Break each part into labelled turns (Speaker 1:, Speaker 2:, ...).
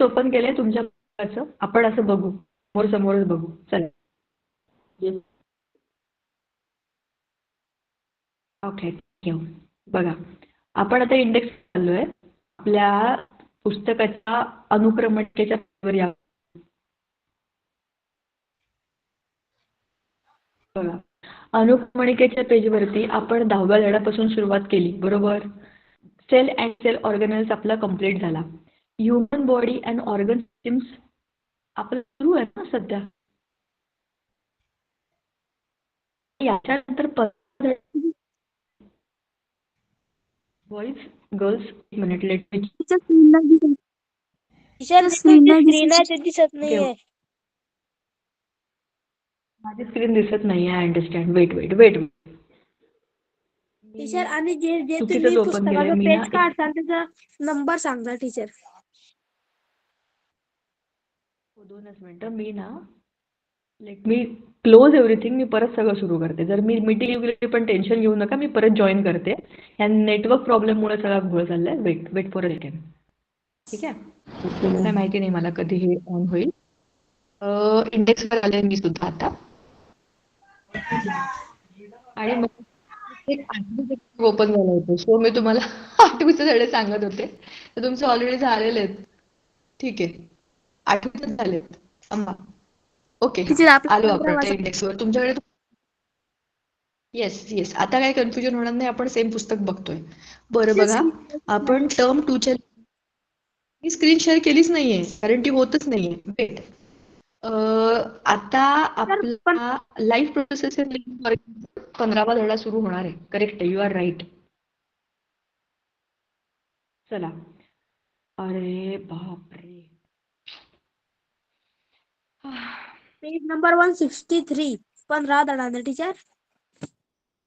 Speaker 1: Open केलंय तुमच्या पुस्तकाचं. आपण असं बघू, समोर समोरच बघू. चला. Okay, thank you. बघा, आपण आता इंडेक्स चाललोय आपल्या पुस्तकाच्या अनुक्रमणिकेच्या पेजवर या. बघा, अनुक्रमणिकेच्या पेजवरती आपण 10व्या धड्यापासून सुरुवात केली, बरोबर. सेल अँड सेल ऑर्गेनेल्स आपला कंप्लीट झाला. Human body and organ systems आपलं सुरू आहे ना सध्या. याच्यानंतर बॉईज गर्ल्स, एक minute let me.
Speaker 2: Teacher screen नाही दिसत.
Speaker 3: टीचर
Speaker 2: टीचर
Speaker 3: ती
Speaker 2: स्क्रीन
Speaker 3: तुमची
Speaker 2: नाही
Speaker 3: स्क्रीन आहे
Speaker 2: दिसत.
Speaker 3: ते दिसत नाहीये.
Speaker 1: माझी स्क्रीन दिसत नाही आहे. Understand. Wait wait wait.
Speaker 3: Teacher आणि जे जे तुम्ही
Speaker 1: चुकीचंच ओपन केलंय
Speaker 3: पुस्तकाचं
Speaker 1: मी ना.
Speaker 3: पेज काढताल त्याचा नंबर सांगा टीचर.
Speaker 1: 2च मिनिटं. मी ना लेट मी क्लोज एव्हरीथिंग. मी परत सगळं सुरू करते. जर मी मीटिंग वगैरे पण टेन्शन घेऊ नका. मी परत जॉईन करते. ह्या नेटवर्क प्रॉब्लेममुळे सगळा घोळ चाललाय. Wait wait for a second. ठीक आहे. काय माहिती नाही मला कधी हे ऑन होईल. इंडेक्सवर आले मी सुद्धा आता. आणि मग एक 8वी ओपन झालं होतं. सो मी तुम्हाला 8वीचे धडे सांगत होते. तर तुमचे ऑलरेडी झालेले आहेत. ठीक आहे. 8वीचे झालेत. थांबा. ओके,
Speaker 2: टीचर आपला
Speaker 1: आलो आपण
Speaker 2: 15
Speaker 1: इंडेक्सवर. तुमच्याकडे येस येस. आता काही कन्फ्युजन होणार नाही. आपण सेम पुस्तक बघतोय. बरं बघा, आपण टर्म 2च्या मी स्क्रीन शेअर केलीच नाहीये कारण ती होतच नाहीये. वेट. आता
Speaker 2: पण
Speaker 1: आपला लाईफ प्रोसेस 15वा धडा सुरू होणार आहे. Correct, you are right. चला. अरे बापरे.
Speaker 3: पेज नंबर 163 15 धडाने टीचर.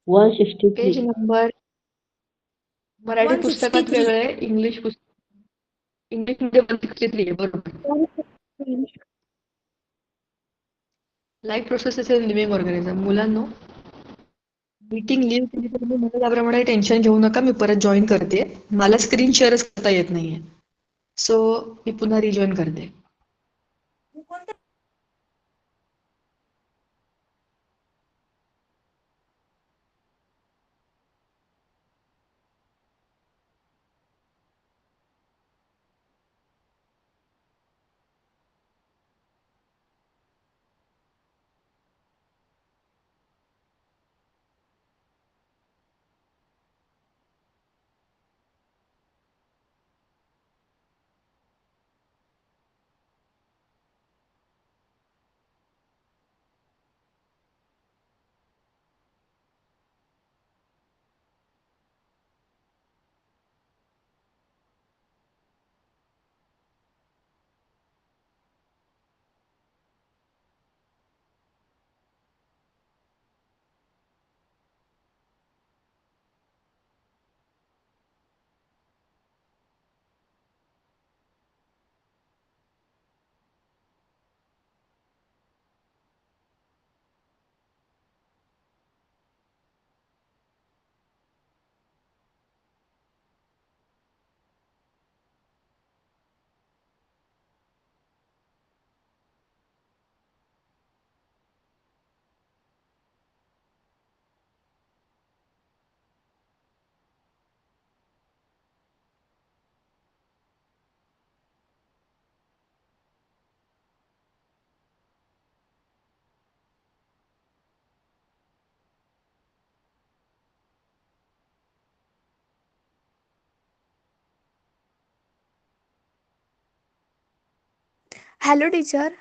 Speaker 1: 163 page number. मराठी
Speaker 3: 163
Speaker 1: पुस्तकात वेगळं आहे. इंग्लिश मध्ये 163 आहे. बरोबर. Life process is a living organism. मुलांनो, मीटिंग लिव्ह केली तर तुम्ही मला त्याप्रमाणे टेन्शन घेऊ नका. मी परत जॉईन करते. मला स्क्रीन शेअरच करता येत नाहीये. सो मी पुन्हा रिजॉईन करते.
Speaker 2: Hello teacher.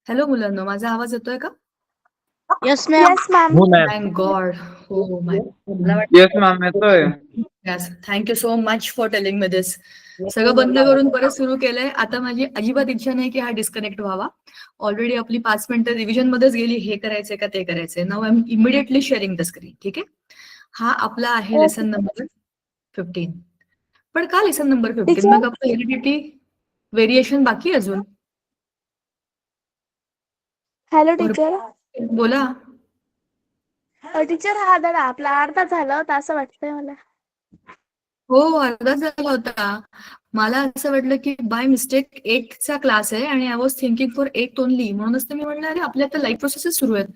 Speaker 1: हॅलो मुलांनो, माझा आवाज येतोय का?
Speaker 3: Yes ma'am.
Speaker 2: Yes ma'am.
Speaker 4: हो मॅम.
Speaker 1: Thank God. हो माय
Speaker 4: येस मॅम येतोय.
Speaker 1: Yes, thank you so much for telling me this. सगळं बंद करून परत सुरू केलंय. आता माझी अजिबात इच्छा नाही की हा डिस्कनेक्ट व्हावा. ऑलरेडी आपली 5 मिनिटं रिव्हिजन मध्येच गेली. हे करायचंय का ते करायचंय. Now I am immediately sharing the screen. ठीक आहे. हा आपला आहे लेसन नंबर 15. पण का लेसन नंबर 15?
Speaker 2: टीचर?
Speaker 1: मग आपलं हेरिडिटी व्हेरिएशन बाकी आहे अजून.
Speaker 2: Hello teacher.
Speaker 1: बोला.
Speaker 2: टीचर हा धडा आपला अर्धा झाला होता असं वाटतंय मला.
Speaker 1: हो, अर्धाच झाला होता. मला असं वाटलं की बाय मिस्टेक 8चा क्लास आहे आणि I was thinking for 8 only. म्हणूनच तर मी म्हणलं अरे आपल्या आता लाईफ प्रोसेसेस सुरू आहेत.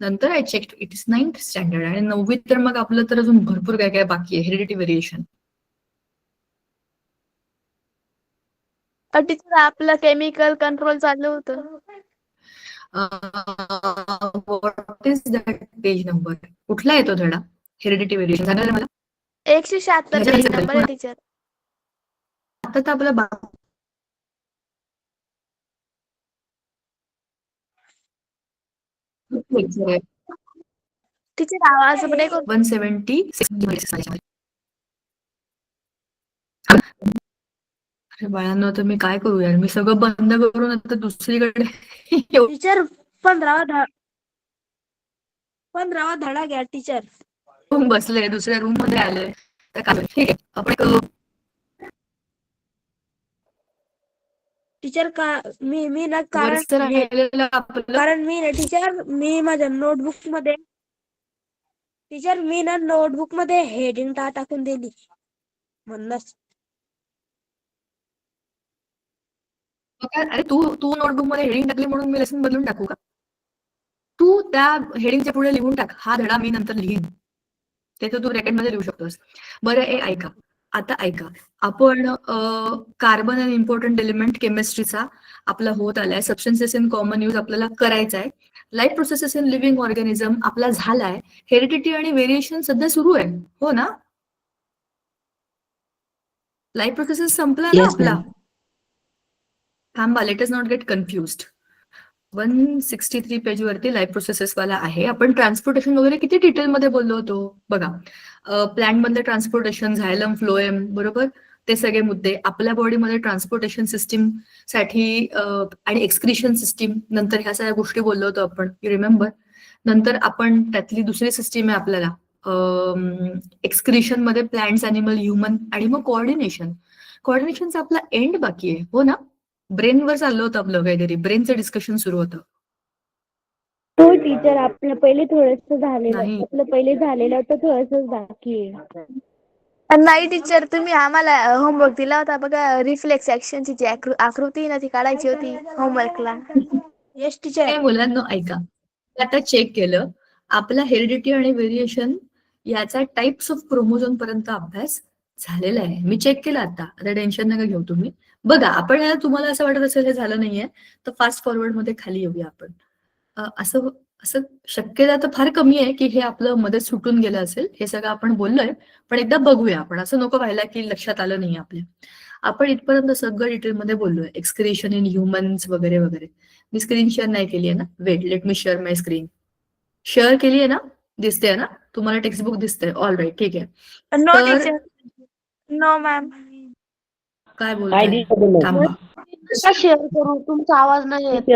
Speaker 1: नंतर I check it is 9th standard आणि 9वीत तर मग आपलं तर अजून भरपूर काय काय बाकी आहे. Heredity variation.
Speaker 2: टीचर आपलं केमिकल कंट्रोल चालू होतं.
Speaker 1: What is that page number? कुठला येतो धडा? हेरिडिटी व्हेरिएशन सांगा मला.
Speaker 2: 176 पेज नंबर आहे टीचर.
Speaker 1: आता तर आपलं
Speaker 2: टीचर आवाज ब्रेक होतो.
Speaker 1: 176. अरे बाळांनो, तर मी काय करू यार? मी सगळं बंद करून आता दुसरीकडे
Speaker 3: टीचर 15वा धडा घ्या टीचर.
Speaker 1: येऊन बसले, दुसऱ्या रूम मध्ये आले. तर काय ठीक आहे, आपण करू.
Speaker 3: टीचर का मी ना
Speaker 1: वरचं राहिलेलं आपलं
Speaker 3: कारण मी ना टीचर मी माझ्या नोटबुक मध्ये नोटबुक मध्ये हेडिंग टाकून दिली म्हणूनच.
Speaker 1: अरे तू नोटबुक मध्ये हेडिंग टाकली म्हणून मी लेसन बदलून टाकू का? तू त्या हेडिंगच्या पुढे लिहून टाक, हा धडा मी नंतर लिहीन. ते तर तू ब्रॅकेट मध्ये लिहू शकतोस. बरं, ऐका. आता ऐका, आपण कार्बन अँड इम्पॉर्टंट एलिमेंट केमिस्ट्रीचा आपला होत आलाय. सबस्टन्सेस इन कॉमन यूज आपल्याला करायचा आहे. Life processes in living organism आपला झालाय. हेरिडिटी आणि व्हेरिएशन सध्या सुरू आहे, हो ना? लाईफ प्रोसेसेस संपला ना आपला. थांबा, let is not get confused. 163 page वरती लाईफ प्रोसेसेस वाला आहे. आपण ट्रान्सपोर्टेशन वगैरे किती डिटेलमध्ये बोललो होतो बघा. प्लॅन्ट मधले ट्रान्सपोर्टेशन, झायलम, फ्लोएम, बरोबर, ते सगळे मुद्दे. आपल्या बॉडीमध्ये ट्रान्सपोर्टेशन सिस्टीम साठी आणि एक्सक्रिशन सिस्टीम, नंतर ह्या सगळ्या गोष्टी बोललो होतो आपण, यू रिमेंबर. नंतर आपण त्यातली दुसरी सिस्टीम आहे आपल्याला एक्सक्रिशन मध्ये प्लॅन्ट्स, अॅनिमल, ह्युमन, आणि मग कोऑर्डिनेशनचा आपला एंड बाकी आहे, हो ना? ब्रेनवर चाललं होतं आपलं काहीतरी, ब्रेनचं डिस्कशन सुरू होतं.
Speaker 2: हो टीचर, आपलं पहिले थोडंसं झालेलं.
Speaker 1: नाही.
Speaker 2: आपलं पहिले झालेलं होतं, थोडंसं बाकी आहे. नाही टीचर, तुम्ही आम्हाला होमवर्क दिला होता बघा. रिफ्लेक्स ऍक्शनची जी आकृती ना ती काढायची होती होमवर्कला.
Speaker 3: Yes teacher.
Speaker 1: हे मुलांना ऐका, आता चेक केलं आपला हेरिडिटी आणि व्हेरिएशन याचा टाइप्स ऑफ क्रोमोझोम पर्यंत अभ्यास झालेला आहे. मी चेक केला आता टेन्शन नका घेऊ तुम्ही. बघा, आपण तुम्हाला असं वाटत असेल हे झालं नाहीये तर फास्ट फॉरवर्ड मध्ये खाली येऊया आपण. असं असं शक्यता तर फार कमी आहे की हे आपलं मध्ये सुटून गेलं असेल. हे सगळं आपण बोललोय, पण एकदा बघूया आपण. असं नको व्हायला की लक्षात आलं नाही आपल्या. आपण इथपर्यंत सगळं डिटेलमध्ये बोललोय, एक्सक्रिशन इन ह्युमन्स वगैरे वगैरे. मी स्क्रीन शेअर नाही केली आहे ना? वेट, लेट मी शेअर माय स्क्रीन. शेअर केली आहे ना? दिसते ना तुम्हाला? टेक्स्टबुक दिसतंय? ऑल राईट, ठीक आहे.
Speaker 2: नो
Speaker 1: तर
Speaker 2: टीचर, नो मॅम.
Speaker 1: काय बोलताय? थांबा.
Speaker 3: शेअर करू, तुमचा आवाज नाही येत.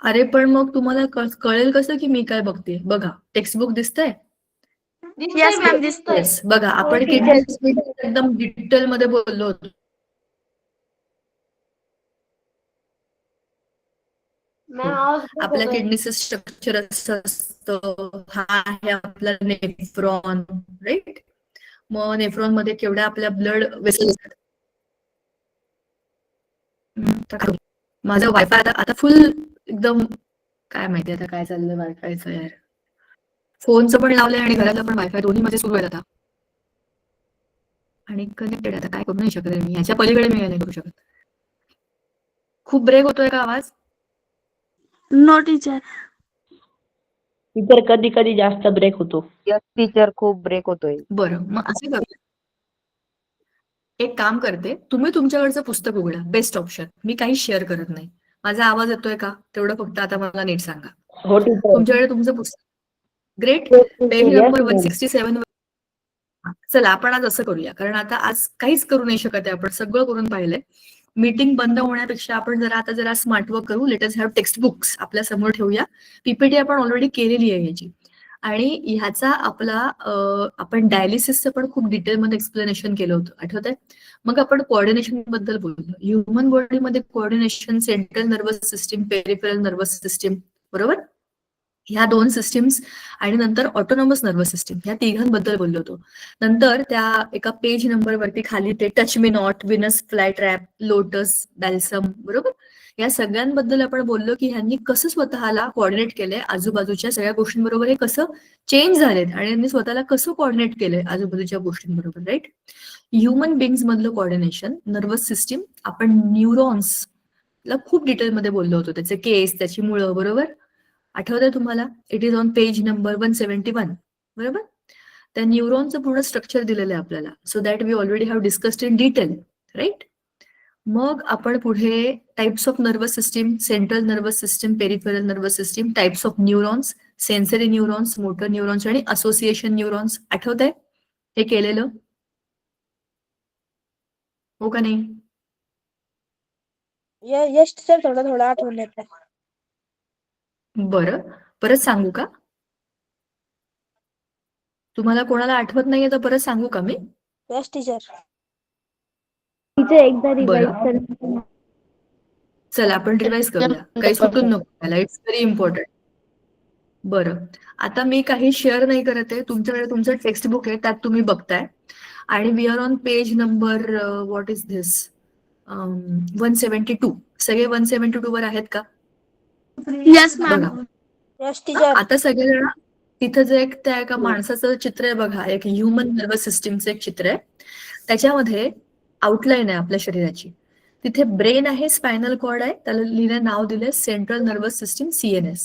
Speaker 1: अरे पण मग तुम्हाला कळेल कसं की मी काय बघते? बघा, टेक्स्टबुक दिसतंय?
Speaker 2: येस मॅम, दिसतोय.
Speaker 1: येस, बघा, आपण
Speaker 2: हो, teacher.
Speaker 1: एकदम डिटेल मध्ये बोललो होतो. आपल्या किडनीचं स्ट्रक्चर असं असतं. हा आहे आपला नेफ्रॉन, राईट? मग नेफ्रॉन मध्ये केवढ्या आपल्या ब्लड वेसल्स. माझं वायफाय आता फुल एकदम, काय माहिती आता काय चाललंय वायफायचं यार. फोनचं पण लावलंय आणि घरातलं पण वायफाय, दोन्ही मध्ये सुरू आहे आता. आणि कनेक्टेड. आता काय करू नाही शकत मी, ह्याच्या पलीकडे मी नाही करू शकत. खूप ब्रेक होतोय का आवाज?
Speaker 2: No teacher.
Speaker 5: टीचर कधी कधी जास्त ब्रेक होतो.
Speaker 6: टीचर खूप ब्रेक होतोय.
Speaker 1: बरं, मग असं करूया, एक काम करते, तुम्ही तुमच्याकडचं पुस्तक उघडा, बेस्ट ऑप्शन. मी काही शेअर करत नाही. माझा आवाज येतोय का? तेवढं फक्त आता मला नीट सांगा.
Speaker 5: हो टीचर.
Speaker 1: तुमच्याकडे तुमचं पुस्तक great. Page
Speaker 5: Yes,
Speaker 1: number
Speaker 5: ma'am.
Speaker 1: 167. चला आपण आज असं करूया, कारण आता आज काहीच करू नाही शकत आहे, आपण सगळं करून पाहिलंय. मीटिंग बंद होण्यापेक्षा आपण जरा स्मार्ट वर्क करू. Let us have text books आपल्या समोर ठेवूया. पीपीटी आपण ऑलरेडी केलेली आहे याची, आणि ह्याचा आपला आपण डायलिसिसचं पण खूप डिटेलमध्ये एक्सप्लेनेशन केलं होतं, आठवतंय? मग आपण कोऑर्डिनेशन बद्दल बोललो. ह्युमन बॉडीमध्ये coordination, central nervous system, peripheral nervous system, बरोबर? ह्या 2 सिस्टीम्स आणि नंतर ऑटोनॉमस नर्वस सिस्टीम, ह्या तिघांबद्दल बोललो होतो. नंतर त्या एका पेज नंबरवरती खाली ते touch me not, Venus fly trap, lotus, balsam, बरोबर? या सगळ्यांबद्दल आपण बोललो की ह्यांनी कसं स्वतःला कोऑर्डिनेट केलंय आजूबाजूच्या सगळ्या गोष्टींबरोबर, हे कसं चेंज झालेत आणि यांनी स्वतःला कसं कोऑर्डिनेट केलंय आजूबाजूच्या गोष्टींबरोबर, राईट? ह्युमन बिंग्स मधलं कोऑर्डिनेशन, नर्वस सिस्टीम, आपण न्यूरॉन्स ला खूप डिटेलमध्ये बोललो होतो, त्याचे केस, त्याची मुळं, बरोबर? आठवतंय तुम्हाला? It is on page number 171, बरोबर? त्या न्यूरॉनचं पूर्ण स्ट्रक्चर दिलेलं आहे आपल्याला, so that we already have discussed in detail, right? मग आपण पुढे types of nervous system, central nervous system, peripheral nervous system, types of neurons, sensory neurons, motor neurons आणि असोसिएशन न्यूरॉन्स, आठवतंय हे केलेलं? हो का नाही?
Speaker 3: यश टीचर थोडं थोडं आठवण येत आहे.
Speaker 1: बरं, परत सांगू का? तुम्हाला कोणाला आठवत नाहीये तर परत सांगू का मी?
Speaker 3: यश टीचर.
Speaker 2: टीचर एकदा रिवाइज
Speaker 1: बरं,
Speaker 2: कर.
Speaker 1: चला आपण रिवाइज करूया, काही सुटून नको त्याला, इट्स व्हेरी इम्पॉर्टंट. बरं, आता मी काही शेअर नाही करत आहे, तुमच्याकडे तुमचं टेक्स्ट बुक आहे, त्यात तुम्ही बघताय, आणि we are on page number what is this 172. सगळे 172 वर आहेत का?
Speaker 2: Yes ma'am.
Speaker 1: बघा,
Speaker 3: यश टीचर.
Speaker 1: आता सगळेजण तिथं जे एक त्या एका माणसाचं चित्र आहे बघा, एक ह्युमन नर्वस सिस्टीमचं एक चित्र आहे, त्याच्यामध्ये आउटलाईन आहे आपल्या शरीराची. तिथे ब्रेन आहे, स्पायनल कॉर्ड आहे, त्याला लिहिलं नाव दिलंय सेंट्रल नर्वस सिस्टीम, CNS.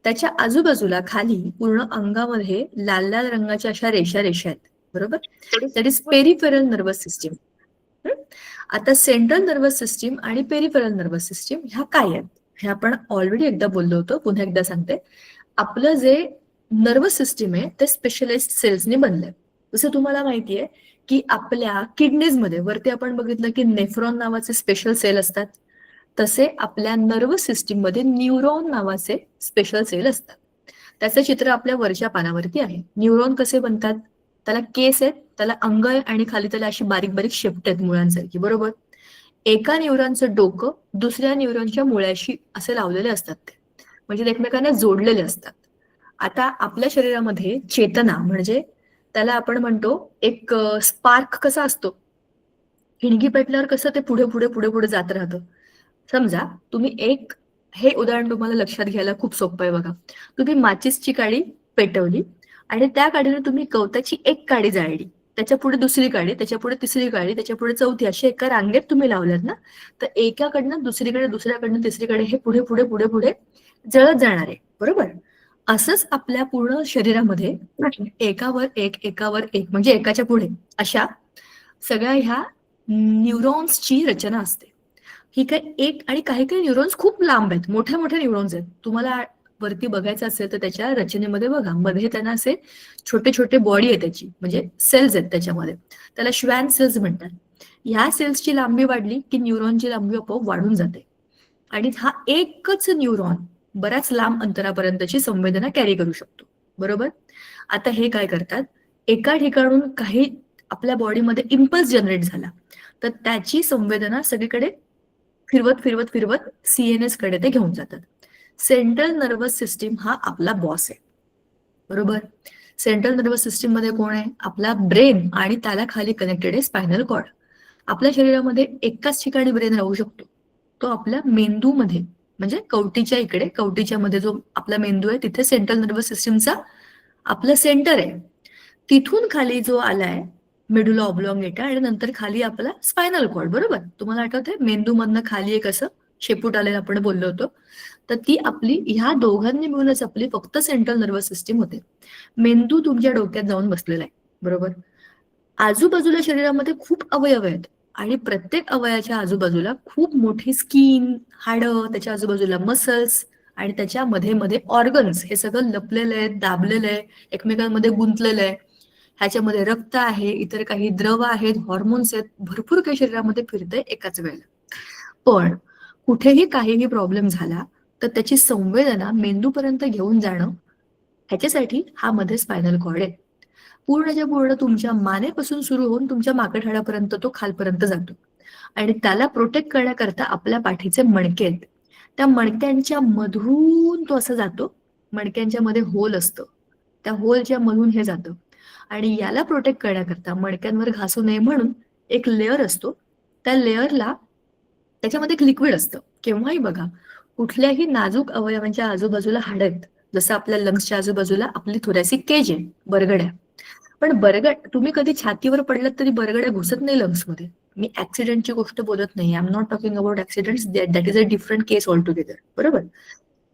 Speaker 1: त्याच्या आजूबाजूला खाली पूर्ण अंगामध्ये लाल लाल रंगाच्या अशा रेषा आहेत, बरोबर? That is peripheral nervous system. आता सेंट्रल नर्वस सिस्टीम आणि पेरिफेरल नर्वस सिस्टीम ह्या काय आहेत हे आपण ऑलरेडी एकदा बोललो होतो, पुन्हा एकदा सांगते. आपलं जे नर्वस सिस्टीम आहे ते स्पेशलाइज्ड सेल्सनी बनलंय. जसं तुम्हाला माहितीये की आपल्या किडनीजमध्ये वरती आपण बघितलं की नेफ्रॉन नावाचे स्पेशल सेल असतात, तसे आपल्या नर्वस सिस्टीम मध्ये न्यूरॉन नावाचे स्पेशल सेल असतात. त्याचं चित्र आपल्या वरच्या पानावरती आहे. न्यूरॉन कसे बनतात? त्याला केस आहेत, त्याला अंग आहे, आणि खाली त्याला अशी बारीक बारीक शेपट आहेत मुळांसारखी, बरोबर? एका न्यूरॉनचं डोकं दुसऱ्या न्यूरॉनच्या मुळ्याशी असे लावलेले असतात, ते म्हणजे ते एकमेकांना जोडलेले असतात. आता आपल्या शरीरामध्ये चेतना म्हणजे त्याला आपण म्हणतो एक स्पार्क कसा असतो, हिणगी पेटल्यावर कसं ते पुढे पुढे पुढे पुढे जात राहतं. समजा तुम्ही हे उदाहरण तुम्हाला लक्षात घ्यायला खूप सोपं आहे बघा. तुम्ही माचीसची काडी पेटवली आणि त्या काडीने तुम्ही कवताची एक काडी जाळली, त्याच्या पुढे दुसरी काडी, त्याच्या पुढे तिसरी काडी, त्याच्या पुढे चौथी, अशी एका रांगेत तुम्ही लावल्यात ना, तर एकाकडनं दुसरीकडे, दुसऱ्याकडनं तिसरीकडे हे पुढे पुढे पुढे पुढे जळत जाणार आहे, बरोबर? असंच आपल्या पूर्ण शरीरामध्ये एकावर एक म्हणजे एकाच्या पुढे अशा सगळ्या ह्या न्यूरॉन्सची रचना असते. ही काय एक, आणि काही काही न्यूरॉन्स खूप लांब आहेत, मोठ्या मोठ्या न्यूरॉन्स आहेत. तुम्हाला वरती बघायचं असेल तर त्याच्या रचनेमध्ये बघा, मध्ये त्यांना असे छोटे छोटे बॉडी आहे त्याची, म्हणजे सेल्स आहेत त्याच्यामध्ये, त्याला श्वॅन सेल्स म्हणतात. ह्या सेल्सची लांबी वाढली की न्यूरॉनची लांबी आपोआप वाढून जाते, आणि हा एकच न्यूरॉन बऱ्याच लांब अंतरापर्यंतची संवेदना कॅरी करू शकतो, बरोबर? आता हे काय करतात, एका ठिकाणून काही आपल्या बॉडीमध्ये इम्पल्स जनरेट झाला तर त्याची संवेदना सगळीकडे फिरवत फिरवत फिरवत CNS कडे ते घेऊन जातात. सेंट्रल नर्वस सिस्टीम हा आपला बॉस आहे, बरोबर? सेंट्रल नर्वस सिस्टीम मध्ये कोण आहे? आपला ब्रेन, आणि त्याला खाली कनेक्टेड आहे स्पायनल कॉर्ड. आपल्या शरीरामध्ये एकाच ठिकाणी ब्रेन राहू शकतो, तो आपल्या मेंदूमध्ये, म्हणजे कवटीच्या इकडे, कवटीच्या मध्ये जो आपला मेंदू आहे तिथे सेंट्रल नर्वस सिस्टीमचा आपलं सेंटर आहे. तिथून खाली जो आलाय मेडुला ऑब्लॉंगेटा, आणि नंतर खाली आपला स्पायनल कॉर्ड, बरोबर? तुम्हाला आठवतंय मेंदू मधनं खाली एक असं शेपूट आलेलं आपण बोललो होतो, तर ती आपली, ह्या दोघांनी मिळूनच आपली फक्त सेंट्रल नर्वस सिस्टीम होते. मेंदू तुमच्या डोक्यात जाऊन बसलेला आहे, बरोबर? आजूबाजूला शरीरामध्ये खूप अवयव आहेत, आणि प्रत्येक अवयवाच्या आजूबाजूला खूप मोठी स्किन, हाडं, त्याच्या आजूबाजूला मसल्स आणि त्याच्या मध्ये मध्ये ऑर्गन्स, हे सगळं लपलेलं आहे, दाबलेलं आहे, एकमेकांमध्ये गुंतलेलं आहे. ह्याच्यामध्ये रक्त आहे, इतर काही द्रव आहेत, हॉर्मोन्स आहेत, भरपूर काही शरीरामध्ये फिरतंय एकाच वेळेला. पण कुठेही काहीही प्रॉब्लेम झाला तर त्याची संवेदना मेंदूपर्यंत घेऊन जाणं, ह्याच्यासाठी हा मध्ये स्पायनल कॉर्ड आहे. पूर्णच्या पूर्ण तुमच्या मानेपासून सुरू होऊन तुमच्या माकड हाडापर्यंत तो खालपर्यंत जातो. आणि त्याला प्रोटेक्ट करण्याकरता आपल्या पाठीचे मणके आहेत. त्या मणक्यांच्या मधून तो असं जातो. मणक्यांच्या मध्ये होल असतं, त्या होलच्या मधून हे जातं. आणि याला प्रोटेक्ट करण्याकरता मणक्यांवर घासू नये म्हणून एक लेअर असतो. त्या लेअरला, त्याच्यामध्ये एक लिक्विड असतं. केव्हाही बघा, कुठल्याही नाजूक अवयवांच्या आजूबाजूला हाड आहेत. जसं आपल्या लंग्सच्या आजूबाजूला आपली थोडीशी केज आहे, बरगड्या. पण बरगड, तुम्ही कधी छातीवर पडलात तरी बरगड्या घुसत नाही लंग्समध्ये. मी ऍक्सिडेंटची गोष्ट बोलत नाही. I am not talking about accidents, that is a different case all together. बरोबर?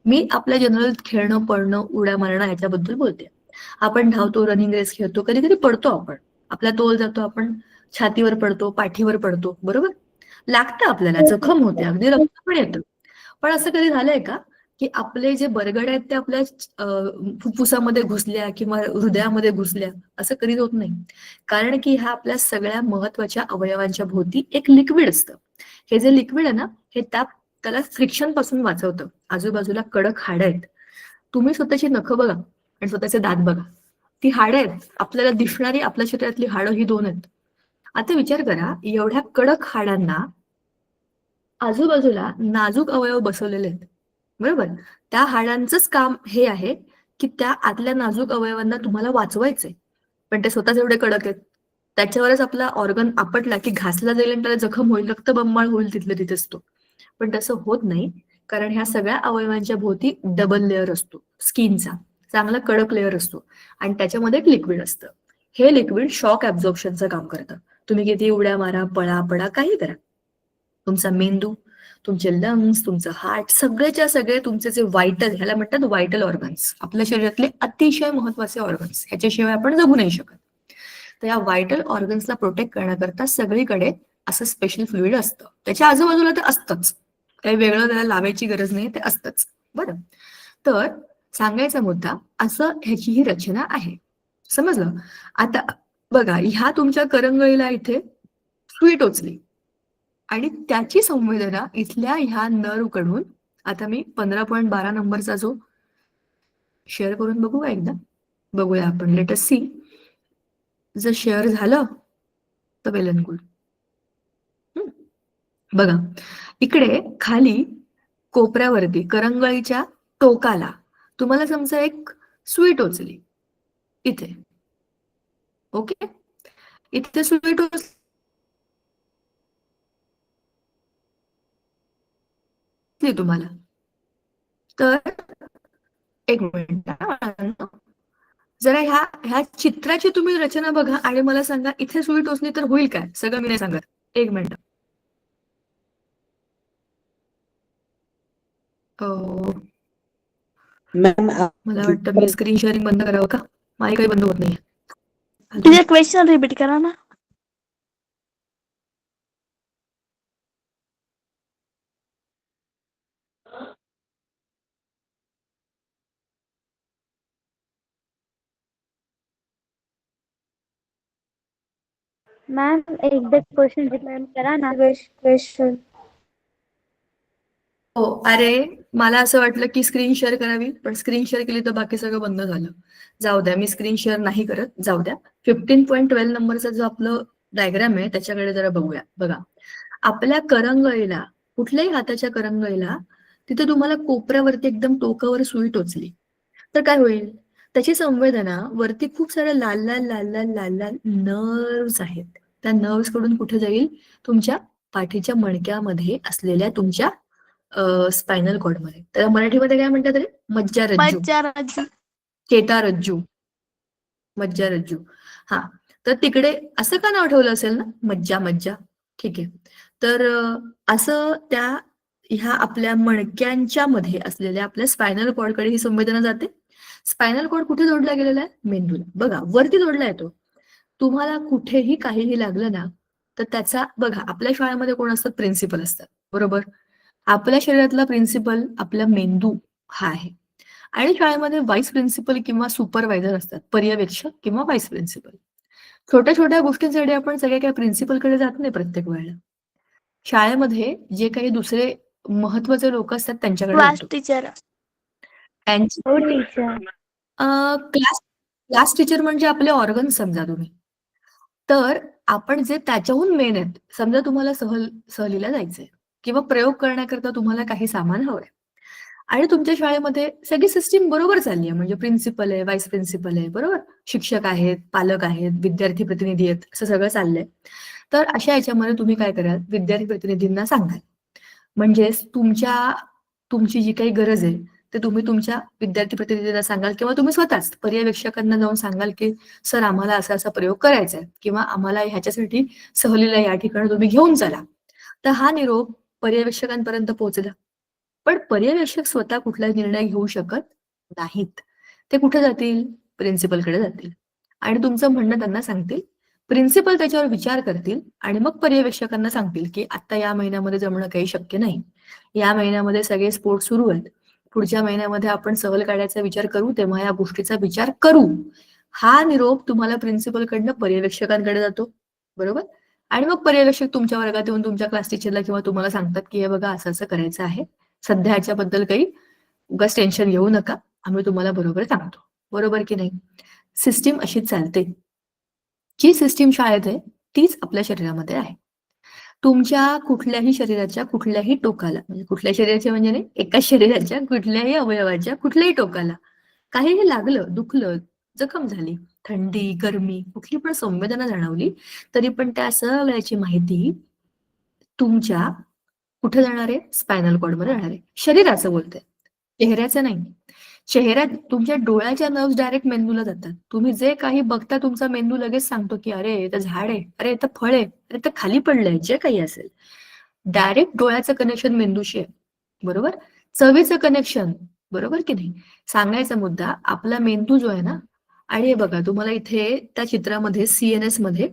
Speaker 1: मी आपल्या जनरल खेळणं, पडणं, उड्या मारणं ह्याच्याबद्दल बोलते. आपण धावतो, रनिंग रेस खेळतो, कधी कधी पडतो आपण, आपला तोल जातो, आपण छातीवर पडतो, पाठीवर पडतो. बरोबर? लागतं आपल्याला, जखम होते, अगदी रक्त पण येतं. पण असं कधी झालंय का की आपले जे बरगड्या आहेत ते आपल्या फुफ्फुसामध्ये घुसल्या किंवा हृदयामध्ये घुसल्या? असं कधीच होत नाही. कारण की ह्या आपल्या सगळ्या महत्वाच्या अवयवांच्या भोवती एक लिक्विड असतं. हे जे लिक्विड आहे ना, हे त्याला फ्रिक्शन पासून वाचवतं. आजूबाजूला कडक हाडं आहेत. तुम्ही स्वतःची नखं बघा आणि स्वतःचे दात बघा. ती हाडं आहेत, आपल्याला दिसणारी आपल्या शरीरातली हाडं ही 2 आहेत. आता विचार करा, एवढ्या कडक हाडांना आजूबाजूला नाजूक अवयव बसवलेले आहेत. बरोबर? त्या हाडांचंच काम हे आहे की त्या आतल्या नाजूक अवयवांना तुम्हाला वाचवायचंय. पण ते स्वतःच एवढे कडक आहेत. त्याच्यावरच आपला ऑर्गन आपटला की घासला जाईल आणि त्याला जखम होईल, रक्तबंबाळ होईल तिथल्या तिथेच तो. पण तसं होत नाही, कारण ह्या सगळ्या अवयवांच्या भोवती डबल लेअर असतो स्किनचा, चांगला कडक लेअर असतो आणि त्याच्यामध्ये एक लिक्विड असतं. हे लिक्विड शॉक ऍब्झॉर्प्शनचं काम करतं. तुम्ही किती उड्या मारा, पळा पडा, काही करा, तुमचा मेंदू, तुमचे लंग्स, तुमचं हार्ट, सगळेच्या सगळे तुमचे जे व्हायटल, ह्याला म्हणतात व्हायटल ऑर्गन्स, आपल्या शरीरातले अतिशय महत्वाचे ऑर्गन्स, ह्याच्याशिवाय आपण जगू नाही शकत. तर या व्हायटल ऑर्गन्सला प्रोटेक्ट करण्याकरता सगळीकडे असं स्पेशल फ्लुइड असतं. त्याच्या आजूबाजूला ते असतंच, काही वेगळं त्याला लावायची गरज नाही, ते असतंच. बरं, तर सांगायचा मुद्दा, असं ह्याची ही रचना आहे. समजलं? आता बघा, ह्या तुमच्या करंगळीला इथे सुई टोचली आणि त्याची संवेदना इथल्या ह्या नर्व कडून, आता मी 15.12 नंबरचा जो शेअर करून बघू का एकदा? बघूया आपण, लेट अस सी. जर शेअर झालं तर वेल अँड गुड. बघा, इकडे खाली कोपऱ्यावरती करंगळीच्या टोकाला तुम्हाला समजा एक सुई टोचली इथे. ओके, इथे सुई टोचली, तुम्हाला तर एक मिनिट, जरा ह्या चित्राची तुम्ही रचना बघा आणि मला सांगा इथे सुई टोचली तर होईल काय? सगळं मी नाही सांगत, एक मिनिट. मला वाटतं मी स्क्रीन शेअरिंग बंद करावं का? माझी काही बंद होत नाही.
Speaker 2: तुझे क्वेश्चन रिपीट करा ना. मॅम एकदा क्वेश्चन रिपीट करा ना. क्वेश्चन.
Speaker 1: हो, अरे मला असं वाटलं की स्क्रीन शेअर करावी, पण स्क्रीन शेअर केली तर बाकी सगळं बंद झालं. जाऊ द्या, मी स्क्रीन शेअर नाही करत, जाऊ द्या. 15.12 नंबरचा जो आपलं डायग्राम आहे त्याच्याकडे जरा बघूया. बघा, आपल्या करंगळीला, कुठल्याही हाताच्या करंगळीला, तिथे तुम्हाला कोपऱ्यावरती एकदम टोकावर सुई टोचली तर काय होईल? त्याची संवेदना वरती खूप साऱ्या लाल लाल लाल लाल लाल लाल नर्व्स आहेत, त्या नर्व्स कडून कुठे जाईल? तुमच्या पाठीच्या मणक्यामध्ये असलेल्या तुमच्या स्पायनल कॉर्ड मध्ये. त्याला मराठीमध्ये काय म्हणतात रे? मज्जारज्जू, चेतारज्जू, मज्जारज्जू. हा, तर तिकडे असं का नाव ठेवलं असेल ना, मज्जा मज्जा. ठीक आहे, तर असं त्या ह्या आपल्या मणक्यांच्या मध्ये असलेल्या आपल्या स्पायनल कॉर्ड कडे ही संवेदना जाते. स्पायनल कॉर्ड कुठे जोडला गेलेला आहे? मेंदूला. बघा, वरती जोडला येतो. तुम्हाला कुठेही काहीही लागलं ना तर त्याचा बघा, आपल्या शाळेमध्ये कोण असतात? प्रिन्सिपल असतात, बरोबर? आपल्या शरीरातला प्रिन्सिपल आपला मेंदू हा आहे. आणि शाळेमध्ये व्हाईस प्रिन्सिपल किंवा सुपरवायझर असतात, पर्यवेक्षक किंवा व्हाईस प्रिन्सिपल. छोट्या छोट्या गोष्टींसाठी आपण सगळे काही प्रिन्सिपलकडे जात नाही प्रत्येक वेळेला. शाळेमध्ये जे काही दुसरे महत्वाचे लोक असतात त्यांच्याकडे
Speaker 2: क्लास
Speaker 1: जातो.
Speaker 2: टीचर.
Speaker 1: त्यांची
Speaker 2: हो टीचर.
Speaker 1: क्लास क्लास टीचर म्हणजे आपले ऑर्गन समजा तुम्ही. तर आपण जे त्याच्याहून मेन आहेत, समजा तुम्हाला सहलीला जायचंय किंवा प्रयोग करण्याकरता तुम्हाला काही सामान हवंय आणि तुमच्या शाळेमध्ये सगळी सिस्टीम बरोबर चालली आहे, म्हणजे प्रिन्सिपल आहे, व्हाईस प्रिन्सिपल आहे, बरोबर, शिक्षक आहेत, पालक आहेत, विद्यार्थी प्रतिनिधी आहेत, असं सगळं चाललंय. तर अशा याच्यामध्ये तुम्ही काय कराल? विद्यार्थी प्रतिनिधींना सांगाल, म्हणजेच तुमची जी काही गरज आहे ते तुम्ही तुमच्या विद्यार्थी प्रतिनिधींना सांगाल किंवा तुम्ही स्वतःच पर्यवेक्षकांना जाऊन सांगाल की सर आम्हाला असा असा प्रयोग करायचा आहे किंवा आम्हाला ह्याच्यासाठी सहलीला या ठिकाणी तुम्ही घेऊन चला. तर हा निरोप पर्यवेक्षकांपर्यंत पोहोचला. पण पर्यवेक्षक स्वतः कुठला निर्णय घेऊ शकत नाहीत. ते कुठे जातील? प्रिन्सिपलकडे जातील आणि तुमचं म्हणणं त्यांना सांगतील. प्रिन्सिपल त्याच्यावर विचार करतील आणि मग पर्यवेक्षकांना सांगतील की आता या महिन्यामध्ये जमणं काही शक्य नाही. या महिन्यामध्ये सगळे स्पोर्ट्स सुरू आहेत. पुढच्या महिन्यामध्ये आपण सहल काढायचा विचार करू, तेव्हा या गोष्टीचा विचार करू. हा निरोप तुम्हाला प्रिन्सिपलकडनं पर्यवेक्षकांकडे जातो, बरोबर? आणि मग पर्यवेक्षक तुमच्या वर्गात येऊन तुमच्या क्लास टीचरला किंवा तुम्हाला सांगतात की हे बघा असं असं करायचं आहे. सध्या ह्याच्याबद्दल काही उगाच टेन्शन घेऊ नका, आम्ही तुम्हाला बरोबर सांगतो, बरोबर की नाही? सिस्टीम अशीच चालते. जी सिस्टीम शाळेत आहे तीच आपल्या शरीरामध्ये आहे. तुमच्या कुठल्याही शरीराच्या कुठल्याही टोकाला, म्हणजे कुठल्या शरीराच्या म्हणजे नाही, एका शरीराच्या कुठल्याही अवयवाच्या कुठल्याही टोकाला काहीही लागलं, दुखलं, जखम झाली, थंडी, गरमी, कुठली पण संवेदना जाणवली, तरी पण त्या सगळ्याची माहिती तुमच्या कुठे जाणार आहे? स्पायनल कॉर्डमध्ये जाणार आहे. शरीराचं बोलतंय, चेहऱ्याचं नाही. चेहऱ्यात तुमच्या डोळ्याच्या नर्व्स डायरेक्ट मेंदूला जातात. तुम्ही जे काही बघता तुमचा मेंदू लगेच सांगतो की अरे इथं झाड आहे, अरे इथं फळ आहे, अरे इथं खाली पडलंय, जे काही असेल. डायरेक्ट डोळ्याचं कनेक्शन मेंदूशी आहे, बरोबर? चवीचं कनेक्शन, बरोबर की नाही? सांगायचा मुद्दा, आपला मेंदू जो आहे ना, आणि हे बघा तुम्हाला इथे त्या चित्रामध्ये सीएनएस मध्ये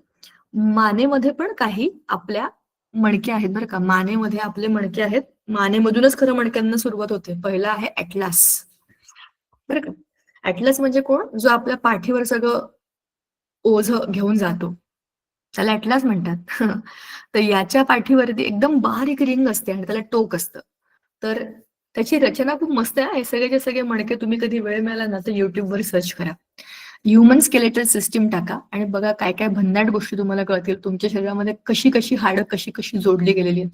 Speaker 1: मानेमध्ये पण काही आपल्या मणके आहेत बरं का. मानेमध्ये आपले मणके आहेत. मानेमधूनच खरं मणक्यांना सुरुवात होते. पहिला आहे ऍटलास, बरं का. ऍटलस म्हणजे कोण? जो आपल्या पाठीवर सगळं ओझं घेऊन जातो, त्याला ऍटलास म्हणतात. तर याच्या पाठीवरती एकदम बारीक रिंग असते आणि त्याला टोक असतं. तर त्याची रचना खूप मस्त आहे. हे सगळेचे सगळे मणके तुम्ही कधी वेळ मिळाला ना तर युट्यूबवर सर्च करा, ह्युमन स्केलेटल सिस्टीम टाका आणि बघा काय काय भन्नाट गोष्टी तुम्हाला कळतील. तुमच्या शरीरामध्ये कशी कशी हाडं कशी कशी जोडली गेलेली आहेत.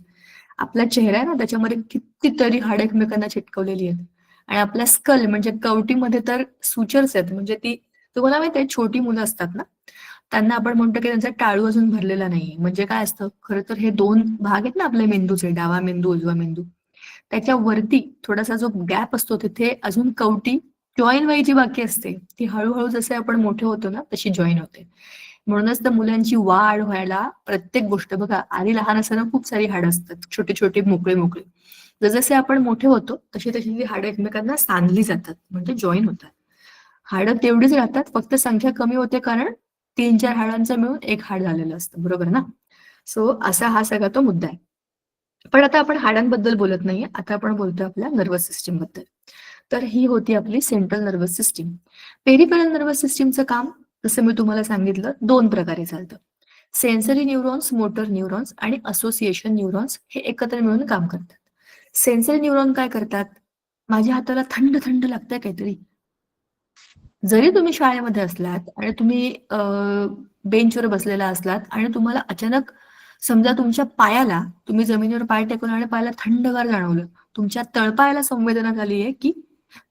Speaker 1: आपला चेहरा आहे ना, त्याच्यामध्ये कितीतरी हाडं एकमेकांना चिटकवलेली आहेत. आणि आपला स्कल म्हणजे कवटीमध्ये तर सुचर्स आहेत. म्हणजे ती तुम्हाला माहिती आहे, छोटी मुलं असतात ना, त्यांना आपण म्हणतो की त्यांचा टाळू अजून भरलेला नाही. म्हणजे काय असतं खरं तर, हे दोन भाग आहेत ना आपल्या मेंदूचे, डावा मेंदू उजवा मेंदू, त्याच्या वरती थोडासा जो गॅप असतो तिथे अजून कवटी जॉईन व्हायची बाकी असते. ती हळूहळू जसे आपण मोठे होतो ना तशी जॉईन होते. म्हणूनच तर मुलांची वाढ व्हायला प्रत्येक गोष्ट बघा, आधी लहान असताना खूप सारी हाडं असतात, छोटी छोटी मोकळी मोकळी. जसजसे आपण मोठे होतो तशी तशी ती हाडं एकमेकांना सांधली जातात, म्हणजे जॉईन होतात. हाडं तेवढीच राहतात, फक्त संख्या कमी होते कारण 3-4 हाडांचं मिळून एक हाड झालेलं असतं, बरोबर ना? सो असा हा सगळा तो मुद्दा आहे. पण आता आपण हाडांबद्दल बोलत नाहीये, आता आपण बोलतोय आपल्या नर्वस सिस्टीम बद्दल. तर ही होती आपली central nervous system. Peripheral nervous सिस्टीमचं काम, जसं मी तुम्हाला सांगितलं, 2 प्रकारे चालतं. सेन्सरी न्यूरॉन्स, मोटर न्यूरॉन्स आणि असोसिएशन न्यूरॉन्स हे एकत्र मिळून काम करतात. सेन्सरी न्यूरॉन काय करतात? माझ्या हाताला थंड थंड लागतंय काहीतरी, जरी तुम्ही शाळेमध्ये असलात आणि तुम्ही बेंचवर बसलेला असलात आणि तुम्हाला अचानक समजा तुमच्या पायाला, तुम्ही जमिनीवर पाय टेकून आणि पायाला थंडगार जाणवलं, तुमच्या तळपायाला संवेदना झाली आहे की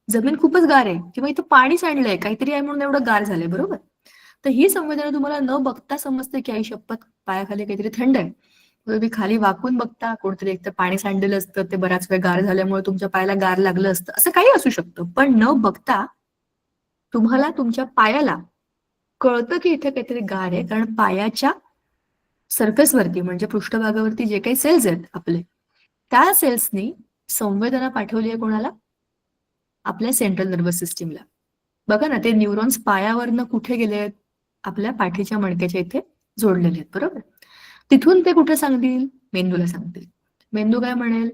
Speaker 1: जमीन खूपच गार आहे किंवा इथं पाणी सांडलंय, काहीतरी आहे म्हणून एवढं गार झालंय, बरोबर? तर ही संवेदना तुम्हाला न बघता समजते की आई शपथ पायाखाली काहीतरी थंड आहे. तुम्ही खाली वाकून बघता, कोणतरी एकतर पाणी सांडलेलं असतं, ते बराच वेळ गार झाल्यामुळे तुमच्या पायाला गार लागलं असतं, असं काही असू शकतं. पण न बघता तुम्हाला तुमच्या पायाला कळतं की इथे काहीतरी गार आहे, कारण पायाच्या सरफेसवरती म्हणजे पृष्ठभागावरती जे काही सेल्स आहेत आपले, त्या सेल्सनी संवेदना पाठवली आहे कोणाला? आपल्या सेंट्रल नर्वस सिस्टीमला. बघा ना, ते न्यूरॉन्स पायावरनं कुठे गेले आहेत? आपल्या पाठीच्या मणक्याच्या इथे जोडलेले आहेत, बरोबर? तिथून ते कुठे सांगतील? मेंदूला सांगतील. मेंदू काय म्हणेल?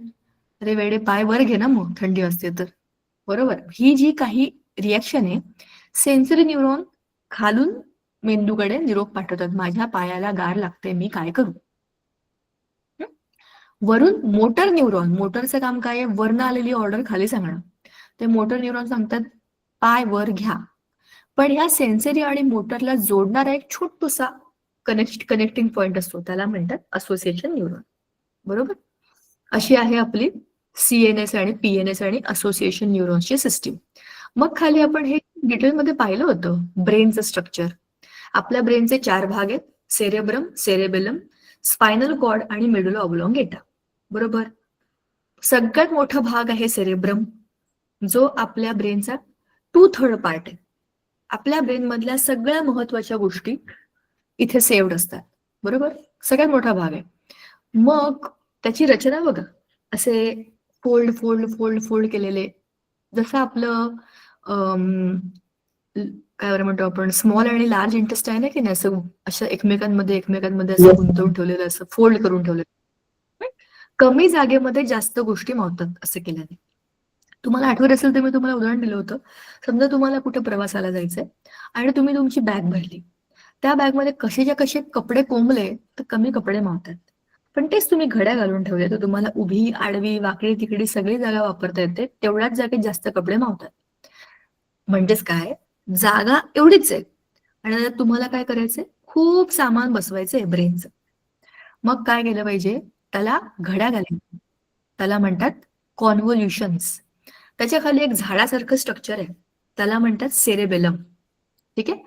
Speaker 1: अरे वेडे, पाय वर घे ना, मग थंडी असते तर. बरोबर. ही जी काही रिॲक्शन आहे, सेन्सरी न्यूरॉन खालून मेंदूकडे निरोप पाठवतात, माझ्या पायाला गार लागते, मी काय करू. वरून मोटर न्यूरॉन, मोटरचं काम काय आहे? वरनं आलेली ऑर्डर खाली सांगणं. ते मोटर न्यूरॉन सांगतात पाय वर घ्या. पण ह्या सेन्सरी आणि मोटरला जोडणारा एक छोटूसा कनेक्टिंग पॉइंट असतो, त्याला म्हणतात असोसिएशन न्यूरॉन. बरोबर. अशी आहे आपली सीएनएस आणि पीएनएस आणि असोसिएशन न्यूरॉन्सची सिस्टीम. मग खाली आपण हे डिटेलमध्ये पाहिलं होतं ब्रेनचं स्ट्रक्चर. आपल्या ब्रेनचे 4 भाग आहेत, सेरेब्रम, सेरेबेलम, स्पायनल कॉर्ड आणि मेडुला ऑब्लॉंगेटा. बरोबर. सगळ्यात मोठा भाग आहे सेरेब्रम, जो आपल्या ब्रेनचा 2/3 पार्ट आहे. आपल्या ब्रेन मधल्या सगळ्या महत्वाच्या गोष्टी इथे सेव्ड असतात. बरोबर. सगळ्यात मोठा भाग आहे. मग त्याची रचना बघा, असे फोल्ड फोल्ड फोल्ड फोल्ड केलेले, जसं आपलं काय बरं म्हणतो आपण, स्मॉल आणि लार्ज इंटेस्टाईन आहे की नाही, असं अशा एकमेकांमध्ये असं गुंतवून ठेवलेलं, असं फोल्ड करून ठेवलेलं. कमी जागेमध्ये जास्त गोष्टी मावतात असं केल्याने. तुम्हाला आठवत असेल तर मी तुम्हाला उदाहरण दिलं होतं. समजा तुम्हाला कुठे प्रवासाला जायचंय आणि तुम्ही तुमची बॅग भरली, त्या बॅगमध्ये कसेच्या कसे कपडे कोंबले तर कमी कपडे मावतात. पण तेच तुम्ही घड्या घालून ठेवले तर तुम्हाला उभी, आडवी, वाकडी तिकडी सगळी जागा वापरता येते, तेवढ्याच जागेत जास्त कपडे मावतात. म्हणजेच काय, जागा एवढीच आहे आणि आता तुम्हाला काय करायचंय, खूप सामान बसवायचंय ब्रेनचं. मग काय केलं पाहिजे, त्याला घड्या घालायच्या, त्याला म्हणतात कॉन्व्होल्युशन्स. त्याच्या खाली एक झाडासारखं स्ट्रक्चर आहे, त्याला म्हणतात सेरेबेलम. ठीक आहे.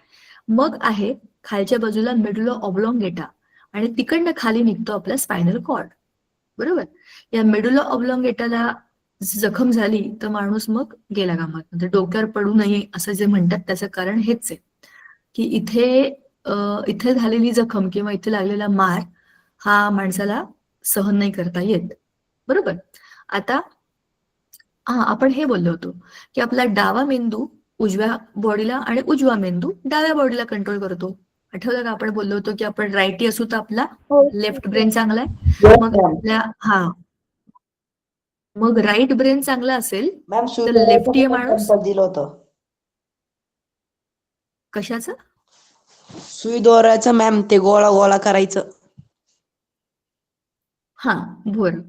Speaker 1: मग आहे खालच्या बाजूला मेडुला ऑब्लॉंगेटा आणि तिकडनं खाली निघतो आपला स्पायनल कॉर्ड. बरोबर. या मेडुला ऑब्लॉंगेटाला जखम झाली तर माणूस मग गेला कामात, म्हणजे डोक्यावर पडू नये असं जे म्हणतात त्याचं कारण हेच आहे की इथे झालेली जखम किंवा इथे लागलेला मार हा माणसाला सहन नाही करता येत. बरोबर. आता आपण हे बोललो होतो की आपला डावा मेंदू उजव्या बॉडीला आणि उजवा मेंदू डाव्या बॉडीला कंट्रोल करतो. आठवलं का आपण बोललो होतो की आपण राईटी असू तर आपला लेफ्ट ब्रेन चांगला आहे. मग आपल्या मग राईट ब्रेन चांगला असेल तर लेफ्टी माणूस.
Speaker 5: दिलं होतं
Speaker 1: कशाचं?
Speaker 5: सुई दोरायचं मॅम, ते गोळा गोळा करायचं.
Speaker 1: बरं.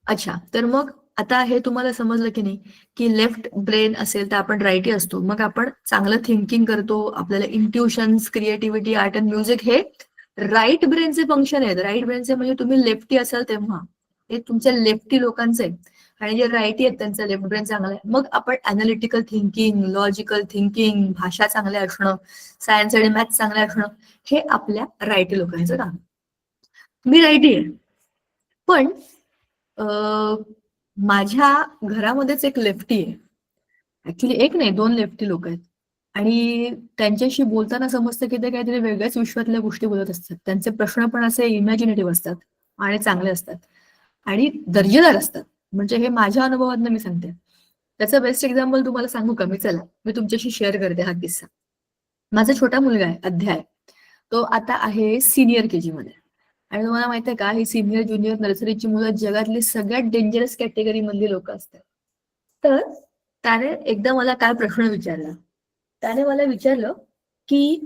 Speaker 1: अच्छा, तर मग आता हे तुम्हाला समजलं की नाही की लेफ्ट ब्रेन असेल तर आपण राईटी असतो, मग आपण चांगलं थिंकिंग करतो, आपल्याला intuitions, creativity, art and music हे राईट ब्रेनचे फंक्शन आहेत. राईट ब्रेनचे म्हणजे तुम्ही लेफ्टी असाल तेव्हा हे तुमच्या लेफ्टी लोकांचे आहे आणि जे राईटी आहेत त्यांचा लेफ्ट ब्रेन चांगला आहे. मग आपण अनालिटिकल थिंकिंग, लॉजिकल थिंकिंग, भाषा चांगल्या असणं, सायन्स आणि मॅथ्स चांगल्या असणं हे आपल्या राईटी लोकांचं काम. मी राईटी आहे, पण माझ्या घरामध्येच एक लेफ्टी आहे. ऍक्च्युली एक नाही, 2 लेफ्टी लोक आहेत आणि त्यांच्याशी बोलताना समजतं की ते काहीतरी वेगळ्याच विश्वातल्या गोष्टी बोलत असतात. त्यांचे प्रश्न पण असे इमॅजिनेटिव्ह असतात आणि चांगले असतात आणि दर्जेदार असतात. म्हणजे हे माझ्या अनुभवातनं मी सांगते. त्याचं बेस्ट एक्झाम्पल तुम्हाला सांगू का मी? चला, मी तुमच्याशी शेअर करते हा किस्सा. माझा छोटा मुलगा आहे, अध्याय, तो आता आहे सिनियर केजी मध्ये आणि तुम्हाला माहिती आहे का, ही सिनियर ज्युनियर नर्सरीची मुलं जगातली सगळ्यात डेंजरस कॅटेगरी मधली लोक असतात. तर त्याने एकदा मला काय प्रश्न विचारला, त्याने मला विचारलं की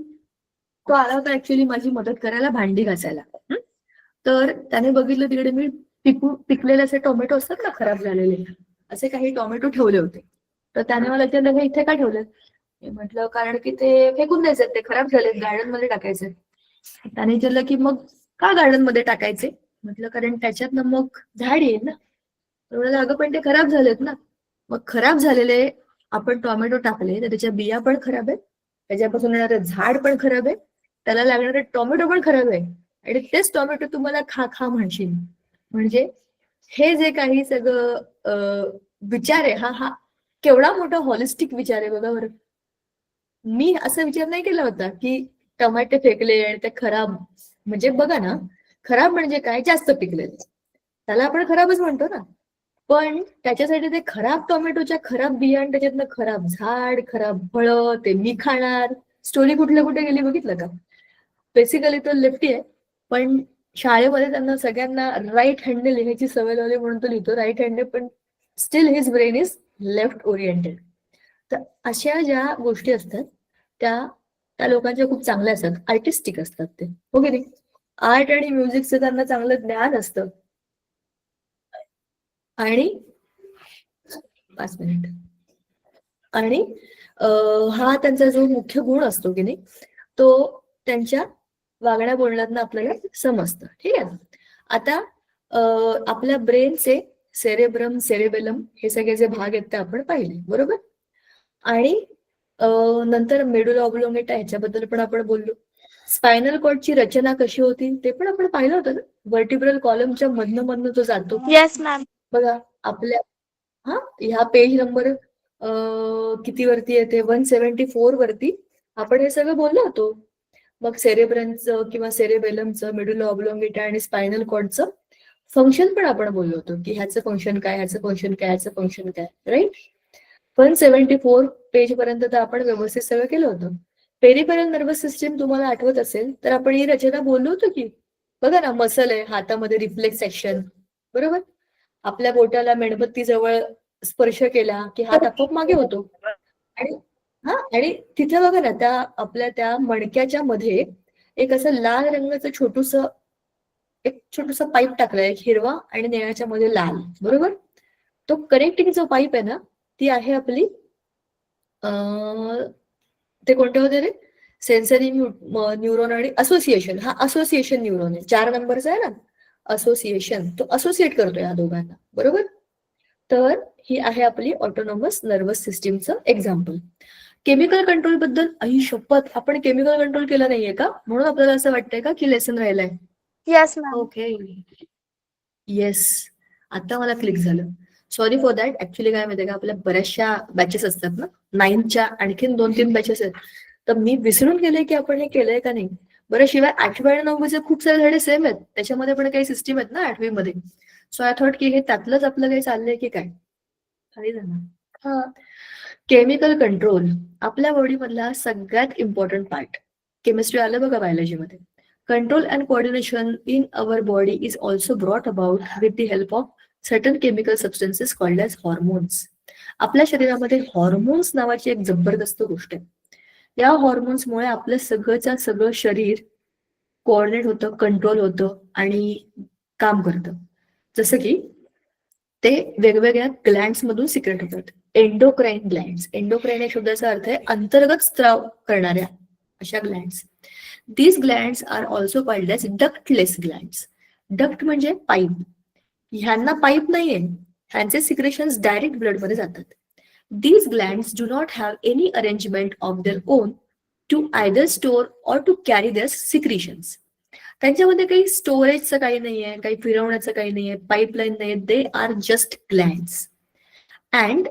Speaker 1: तो आला होता ऍक्च्युली माझी मदत करायला भांडी घासायला. तर त्याने बघितलं तिकडे मी पिकलेले असे टोमॅटो असतात ना खराब झालेले, असे काही टोमॅटो ठेवले होते. तर त्याने मला विचारलं हे इथे का ठेवलेत? मी म्हटलं कारण की ते फेकून द्यायचे, ते खराब झालेत, गार्डन मध्ये टाकायचे. त्याने विचारलं की मग का गार्डन मध्ये टाकायचे? म्हटलं कारण त्याच्यात ना मग झाड येईल ना. तर अगं पण ते खराब झालेत ना. मग खराब झालेले आपण टोमॅटो टाकले तर त्याच्या बिया पण खराब आहेत, त्याच्यापासून येणारं झाड पण खराब आहे, त्याला लागणारे टोमॅटो पण खराब आहे आणि तेच टोमॅटो तुम्हाला खा खा म्हणशील. म्हणजे हे जे काही सगळं विचार आहे, हा केवढा मोठा हॉलिस्टिक विचार आहे बघा बरं. मी असा विचार नाही केला होता की टमाटे फेकले आणि ते खराब, म्हणजे बघा ना, खराब म्हणजे काय, जास्त पिकलेले, त्याला आपण खराबच म्हणतो ना. पण त्याच्यासाठी ते खराब टोमॅटोच्या खराब बिया आणि त्याच्यातनं खराब झाड, खराब फळं, ते मी खाणार, स्टोरी कुठल्या कुठे गेली बघितलं का? बेसिकली तो लेफ्टी आहे, पण शाळेमध्ये त्यांना सगळ्यांना राईट हँडने लिहायची सवय लावली म्हणून तो लिहितो राईट हँडने, पण steal his brain is left oriented. तर अशा ज्या गोष्टी असतात त्या त्या लोकांच्या खूप चांगल्या असतात, आर्टिस्टिक असतात ते, हो की नाही? आर्ट आणि म्युझिकचं त्यांना चांगलं ज्ञान असतं. आणि 5 मिनिट. आणि हा त्यांचा जो मुख्य गुण असतो की नाही, तो त्यांच्या वागण्या बोलण्यातनं आपल्याला समजतं. ठीक आहे. आता आपल्या ब्रेनचे सेरेब्रम, सेरेबेलम हे सगळे जे भाग आहेत ते आपण पाहिले, बरोबर? आणि नंतर मेडुला ऑब्लोंगेटा ह्याच्याबद्दल पण आपण बोललो. स्पायनल कॉर्डची रचना कशी होती ते पण आपण पाहिलं होतं ना. व्हर्टिब्रल कॉलमच्या मधनं तो जातो.
Speaker 2: Yes ma'am.
Speaker 1: बघा आपल्या ह्या पेज नंबर किती वरती येते, 174 वरती आपण हे सगळं बोललो होतो. मग सेरेब्रमचं किंवा सेरेबेलमचं, मेडुला ऑब्लोंगेटा आणि स्पायनल कॉर्डचं फंक्शन पण आपण बोललो होतो की ह्याचं फंक्शन काय, ह्याचं फंक्शन काय, ह्याचं फंक्शन काय, राईट? 174 पेज पर्यंत तर आपण व्यवस्थित सगळं केलं होतं. पेरिफेरल नर्वस सिस्टीम तुम्हाला आठवत असेल तर आपण ही रचना बोललो होतो की, बघा ना, मसल आहे हातामध्ये, रिफ्लेक्स ऍक्शन, बरोबर? आपल्या बोटाला मेणबत्ती जवळ स्पर्श केला की हात आपोआप मागे होतो. आणि तिथे बघा ना, त्या आपल्या त्या मणक्याच्या मध्ये एक असं लाल रंगाचं छोटूसा पाईप टाकलाय, एक हिरवा आणि निळ्याच्या मध्ये लाल, बरोबर? तो कनेक्टिंग जो पाईप आहे ना, ती आहे आपली ते कोणते होते रे? सेन्सरी न्यूरॉन आणि असोसिएशन. हा असोसिएशन न्यूरॉन आहे, 4 नंबरचा आहे ना, असोसिएशन. तो असोसिएट करतो या दोघांना, बरोबर? तर ही आहे आपली ऑटोनॉमस नर्वस सिस्टीमचं एक्झाम्पल. केमिकल कंट्रोल बद्दल आई शपथ, आपण केमिकल कंट्रोल केलं नाहीये का, म्हणून आपल्याला असं वाटतंय का की लेसन राहिलाय?
Speaker 2: Yes ma'am.
Speaker 1: ओके, येस, आता मला क्लिक झालं. Sorry for that. ऍक्च्युली काय माहितीये का, आपल्या बऱ्याचशा बॅचेस असतात ना, 9च्या आणखीन 2-3 बॅचेस आहेत, तर मी विसरून गेले की आपण हे केलंय का नाही. बरं, शिवाय 8वी आणि 9वीचे खूप सारे धडे सेम आहेत, त्याच्यामध्ये पण काही सिस्टीम आहेत ना 8वी मध्ये. सो आय थॉट की हे त्यातलंच आपलं काही चाललंय की काय. हा, केमिकल कंट्रोल आपल्या बॉडी मधला सगळ्यात इम्पॉर्टंट पार्ट. केमिस्ट्री आलं बघा बायोलॉजी मध्ये. Control and coordination in our body is also brought about with the help of certain chemical substances called as hormones. आपल्या शरीरामध्ये हॉर्मोन्स नावाची एक जबरदस्त गोष्ट आहे. या हॉर्मोन्समुळे आपलं सगळंच्या सगळं शरीर कोऑर्डिनेट होतं, कंट्रोल होतं आणि काम करतं. जसं की ते वेगवेगळ्या ग्लँड्स मधून सिक्रेट होतात. एंडोक्राइन ग्लँड्स, एंडोक्राइन या शब्दाचा अर्थ आहे अंतर्गत स्त्राव करणाऱ्या अशा glands. These glands are also called as ductless glands. Duct म्हणजे पाईप. ह्यांना पाईप नाहीये, ह्यांचे सिक्रेशन्स डायरेक्ट ब्लड मध्ये जातात. These glands do not have any arrangement of their own to either store or to carry their secretions. त्यांच्यामध्ये काही स्टोरेजचं काही नाहीये, काही फिरवण्याचं काही नाहीये, पाईपलाईन नाहीये. They are just glands. And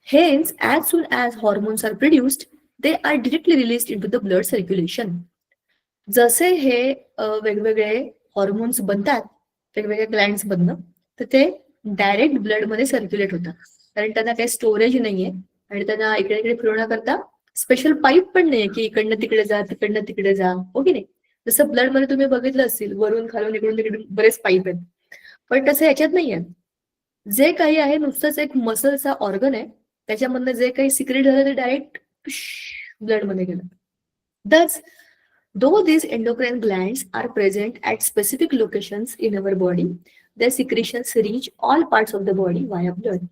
Speaker 1: hence as soon as hormones are produced they are directly released into the blood circulation. जसे हे वेगवेगळे हॉर्मोन्स बनतात वेगवेगळ्या ग्लँड्स मधनं, तर ते डायरेक्ट ब्लड मध्ये सर्क्युलेट होतात, कारण त्यांना काही स्टोरेज नाहीये आणि त्यांना इकडे इकडे फिरवण्याकरता स्पेशल पाईप पण नाहीये की इकडनं तिकडे जा, तिकडनं तिकडे जा, हो की नाही? जसं ब्लड मध्ये तुम्ही बघितलं असेल, वरून खालून इकडून तिकडे बरेच पाईप आहेत, पण तसं ह्याच्यात नाहीये. जे काही आहे नुसतंच एक मसलचा ऑर्गन आहे, त्याच्यामधनं जे काही सिक्रेट झालं ते डायरेक्ट ब्लड मध्ये गेलं. दस though these endocrine glands are present at specific locations in our body, their secretions reach all parts of the body via blood.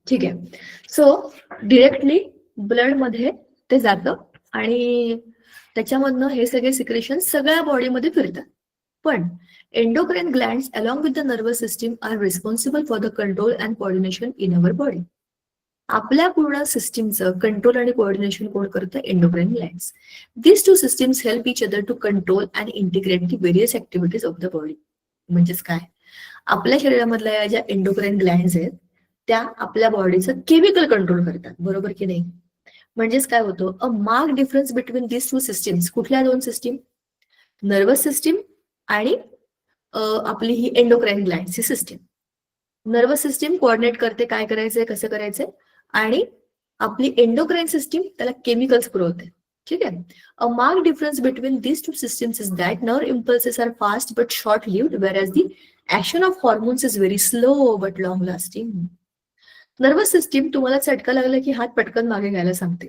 Speaker 1: ठीक आहे. सो डिरेक्टली ब्लड मध्ये ते जातं आणि त्याच्यामधनं हे सगळे सिक्रेशन सगळ्या बॉडीमध्ये फिरतात. पण endocrine glands along with the nervous system are responsible for the control and coordination in our body. आपल्या पूर्ण सिस्टीमचं कंट्रोल आणि कोऑर्डिनेशन कोण करतं? Endocrine glands. These two systems help each other to control and integrate the various activities of the body. म्हणजेच काय, आपल्या शरीरामधल्या या ज्या एंडोक्राइन ग्लँड्स आहेत त्या आपल्या बॉडीचं केमिकल कंट्रोल करतात, बरोबर की नाही? म्हणजेच काय होतं, a mark difference between this two systems. कुठल्या दोन सिस्टीम? नर्वस सिस्टीम आणि आपली ही एंडोक्राईन ग्लँडची सिस्टीम. नर्वस सिस्टीम कोऑर्डिनेट करते काय करायचंय कसं करायचंय, आणि आपली एंडोक्राईन सिस्टीम त्याला केमिकल्स पुरवते. ठीक आहे. A mark difference between this two systems is that nerve impulses are fast but short lived, whereas the action of hormones is very slow but long lasting. Nervous system तुम्हाला चटका लागला की हात पटकन मागे घ्यायला सांगते.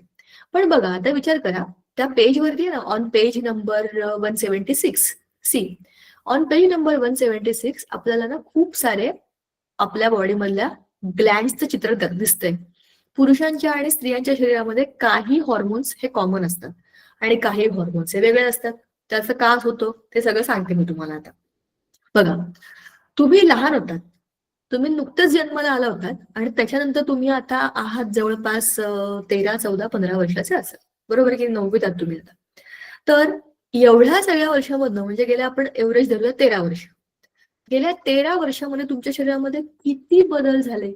Speaker 1: पण बघा आता विचार करा, त्या पेजवरती ना, on page number 176 C, on page number 176 आपल्याला ना खूप सारे आपल्या बॉडीमधल्या ग्लँड्सचं चित्र दिसतंय. पुरुषांच्या आणि स्त्रियांच्या शरीरामध्ये काही हॉर्मोन्स हे कॉमन असतात आणि काही हॉर्मोन्स हे वेगळे असतात. त्याचं का होतं ते सगळं सांगते मी तुम्हाला आता. बघा, तुम्ही लहान होतात, तुम्ही नुकतंच जन्माला आला होतात आणि त्याच्यानंतर तुम्ही आता आहात जवळपास 13, 14, 15 वर्षाचे असाल, बरोबर की 9वीत आहात तुम्ही आता. तर एवढ्या सगळ्या वर्षामधनं, म्हणजे गेल्या आपण एव्हरेज धरूया 13 वर्ष, गेल्या 13 वर्षामध्ये तुमच्या शरीरामध्ये किती बदल झाले,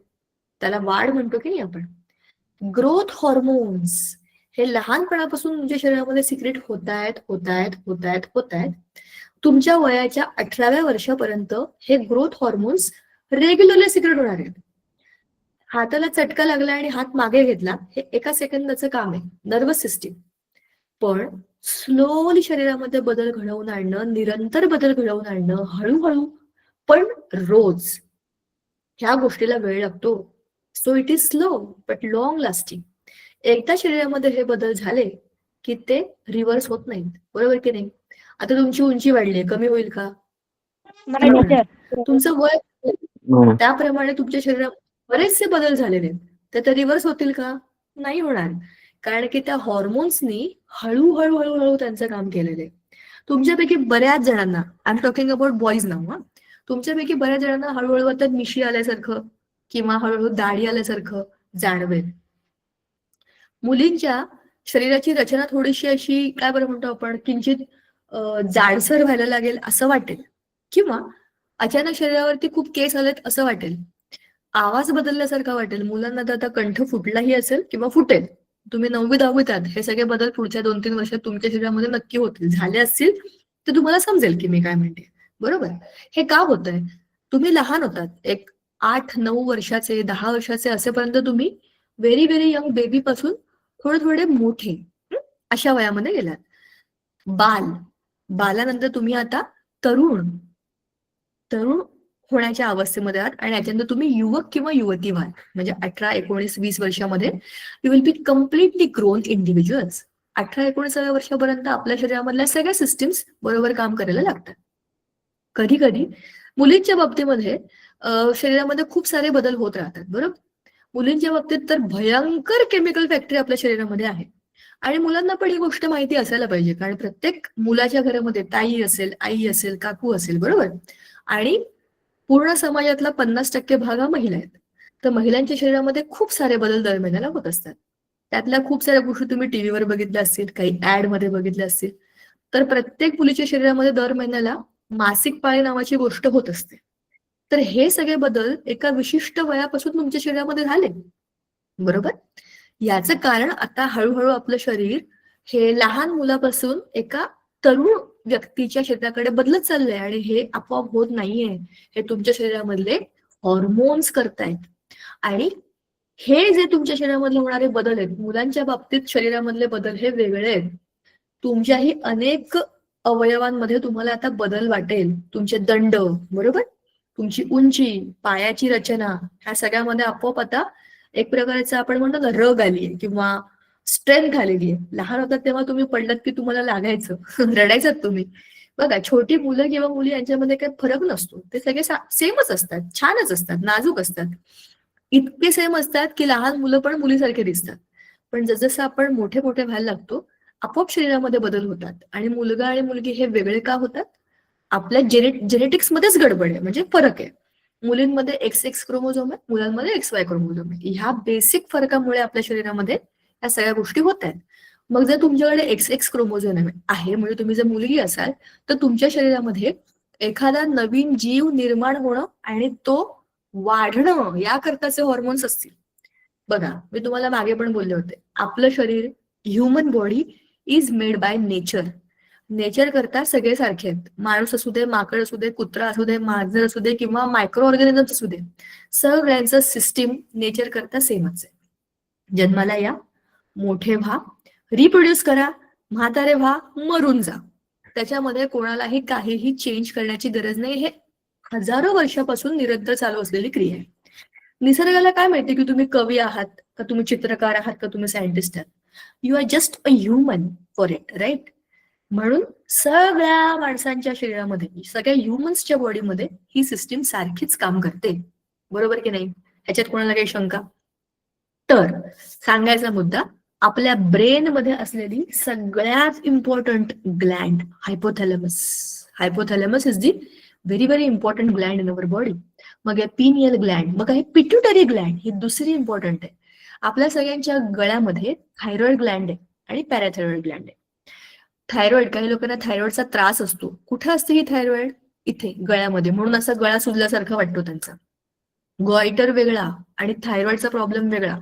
Speaker 1: त्याला वाढ म्हणतो की नाही आपण. ग्रोथ हॉर्मोन्स हे लहानपणापासून तुमच्या शरीरामध्ये सिक्रेट होत आहेत. तुमच्या वयाच्या 18व्या वर्षापर्यंत हे ग्रोथ हॉर्मोन्स रेग्युलरली सिक्रेट होणार आहेत. हाताला चटका लागला आणि हात मागे घेतला, हे एका सेकंदाचं काम आहे, नर्वस सिस्टीम. पण स्लोली शरीरामध्ये बदल घडवून आणणं, निरंतर बदल घडवून आणणं, हळूहळू पण रोज, ह्या गोष्टीला वेळ लागतो. So it is slow but long lasting. एकदा शरीरामध्ये हे बदल झाले की ते रिव्हर्स होत नाहीत, बरोबर की नाही. आता तुमची उंची वाढली, कमी होईल का? नाही होणार. तुमचं वय, त्याप्रमाणे तुमच्या शरीरात बरेचसे बदल झालेले आहेत, तर रिव्हर्स होतील का? नाही होणार. कारण की त्या हॉर्मोन्सनी हळूहळू हळूहळू त्यांचं काम केलेलं आहे. तुमच्यापैकी बऱ्याच जणांना, I am talking about boys नाव, हा, तुमच्यापैकी बऱ्याच जणांना हळूहळू आता मिशी आल्यासारखं किंवा हळूहळू दाढी आल्यासारखं जाणवेल. मुलींच्या शरीराची रचना थोडीशी अशी, काय बरं म्हणतो आपण, किंचित जाडसर व्हायला लागेल असं वाटेल, किंवा अचानक शरीरावरती खूप केस आलेत असं वाटेल, आवाज बदलल्यासारखा वाटेल. मुलांना तर आता कंठ फुटलाही असेल किंवा फुटेल. तुम्ही 9वी 10वीत आहात, हे सगळे बदल पुढच्या 2-3 वर्षात तुमच्या शरीरामध्ये नक्की होतील. झाले असतील तर तुम्हाला समजेल की मी काय म्हणते, बरोबर. हे का होतंय? तुम्ही लहान होतात, एक 8-9 वर्षाचे, 10 वर्षाचे असेपर्यंत तुम्ही व्हेरी व्हेरी यंग बेबी पासून थोडे मोठे अशा वयामध्ये गेलात. बालानंतर तुम्ही आता तरुण होण्याच्या अवस्थेमध्ये आहात, आणि याच्यानंतर तुम्ही युवक किंवा युवती व्हाल. म्हणजे 18, 19, 20 वर्षामध्ये you will be completely grown individuals. 18-19व्या वर्षापर्यंत आपल्या शरीरामधल्या सगळ्या सिस्टीम्स बरोबर काम करायला लागतात. कधी कधी मुलींच्या बाबतीमध्ये शरीरामध्ये खूप सारे बदल होत राहतात, बरोबर. मुलींच्या बाबतीत तर भयंकर केमिकल फॅक्टरी आपल्या शरीरामध्ये आहे, आणि मुलांना पण ही गोष्ट माहिती असायला पाहिजे, कारण प्रत्येक मुलाच्या घरामध्ये ताई असेल, आई असेल, काकू असेल, बरोबर. आणि पूर्ण समाजातला 50% भाग हा महिला आहेत. तर महिलांच्या शरीरामध्ये खूप सारे बदल दर महिन्याला होत असतात. त्यातल्या खूप साऱ्या गोष्टी तुम्ही टीव्हीवर बघितल्या असतील, काही ऍड मध्ये बघितल्या असतील. तर प्रत्येक मुलीच्या शरीरामध्ये दर महिन्याला मासिक पाळी नावाची गोष्ट होत असते. तर हे सगळे बदल एका विशिष्ट वयापासून तुमच्या शरीरामध्ये झाले, बरोबर. याचं कारण आता हळूहळू आपलं शरीर हे लहान मुलापासून एका तरुण व्यक्तीच्या शरीराकडे बदलत चाललंय, आणि हे आपोआप होत नाहीये. हे तुमच्या शरीरामधले हॉर्मोन्स करतायत. आणि हे जे तुमच्या शरीरामधले होणारे बदल आहेत, मुलांच्या बाबतीत शरीरामधले बदल हे वेगळे आहेत. तुमच्याही अनेक अवयवांमध्ये तुम्हाला आता बदल वाटेल. तुमचे दंड, बरोबर, तुमची उंची, पायाची रचना, ह्या सगळ्यामध्ये आपोआप आता एक प्रकारचा आपण म्हणतो ना रग आलीये किंवा स्ट्रेंथ आलेली आहे. लहान होतात तेव्हा तुम्ही पडलात की तुम्हाला लागायचं, रडायचात तुम्ही. बघा, छोटी मुलं किंवा मुली यांच्यामध्ये काही फरक नसतो, ते सगळे सेमच असतात, छानच असतात, नाजूक असतात, इतके सेम असतात की लहान मुलं पण मुलीसारखे दिसतात. पण जसजसं आपण मोठे व्हायला लागतो, आपोआप शरीरामध्ये बदल होतात. आणि मुलगा आणि मुलगी हे वेगळे का होतात? आपल्या जेनेटिक्स मध्येच गडबड आहे, म्हणजे फरक आहे. मुलींमध्ये XX क्रोमोझोम आहे, मुलांमध्ये XY क्रोमोझोम आहे. ह्या बेसिक फरकामुळे आपल्या शरीरामध्ये या सगळ्या गोष्टी होत आहेत. मग जर तुमच्याकडे XX क्रोमोझोम आहे, म्हणजे तुम्ही जर मुलगी असाल, तर तुमच्या शरीरामध्ये एखादा नवीन जीव निर्माण होणं आणि तो वाढणं याकरताचे हॉर्मोन्स असतील. बघा, मी तुम्हाला मागे पण बोलले होते, आपलं शरीर, human body is made by nature. Nature करता सगळे सारखे आहेत. माणूस असू दे, माकड असू दे, कुत्रा असू दे, मांजर असू दे किंवा मायक्रो ऑर्गॅनिझम असू दे, सगळ्यांचं सिस्टीम नेचर करता सेमच आहे. जन्माला या, मोठे व्हा, रिप्रोड्यूस करा, म्हातारे व्हा, मरून जा. त्याच्यामध्ये कोणालाही काहीही चेंज करण्याची गरज नाही. हे हजारो वर्षापासून निरंतर चालू असलेली क्रिया आहे. निसर्गाला काय माहिती की तुम्ही कवी आहात का, तुम्ही चित्रकार आहात का, तुम्ही सायंटिस्ट आहात. You are just a human for it, right? म्हणून सगळ्या माणसांच्या शरीरामध्ये, सगळ्या ह्युमन्सच्या बॉडीमध्ये ही सिस्टीम सारखीच काम करते. बरोबर की नाही? ह्याच्यात कोणाला काही शंका? तर सांगायचा मुद्दा, आपल्या ब्रेन मध्ये असलेली सगळ्यात important Gland hypothalamus. Hypothalamus is the very very important Gland in our body. मग आहे पिनियल ग्लँड, मग आहे पिट्युटरी ग्लँड, ही दुसरी इम्पॉर्टंट आहे. आपल्या सगळ्यांच्या गळ्यामध्ये थायरॉइड ग्लँड आहे आणि पॅराथायरॉइड ग्लँड आहे. थायरॉइड, काही लोकांना थायरॉइडचा त्रास असतो. कुठे असते ही थायरॉइड? इथे गळ्यामध्ये, म्हणून असा गळा सुजल्यासारखा वाटतो त्यांचा. गॉइटर वेगळा आणि थायरॉइडचा प्रॉब्लेम वेगळा.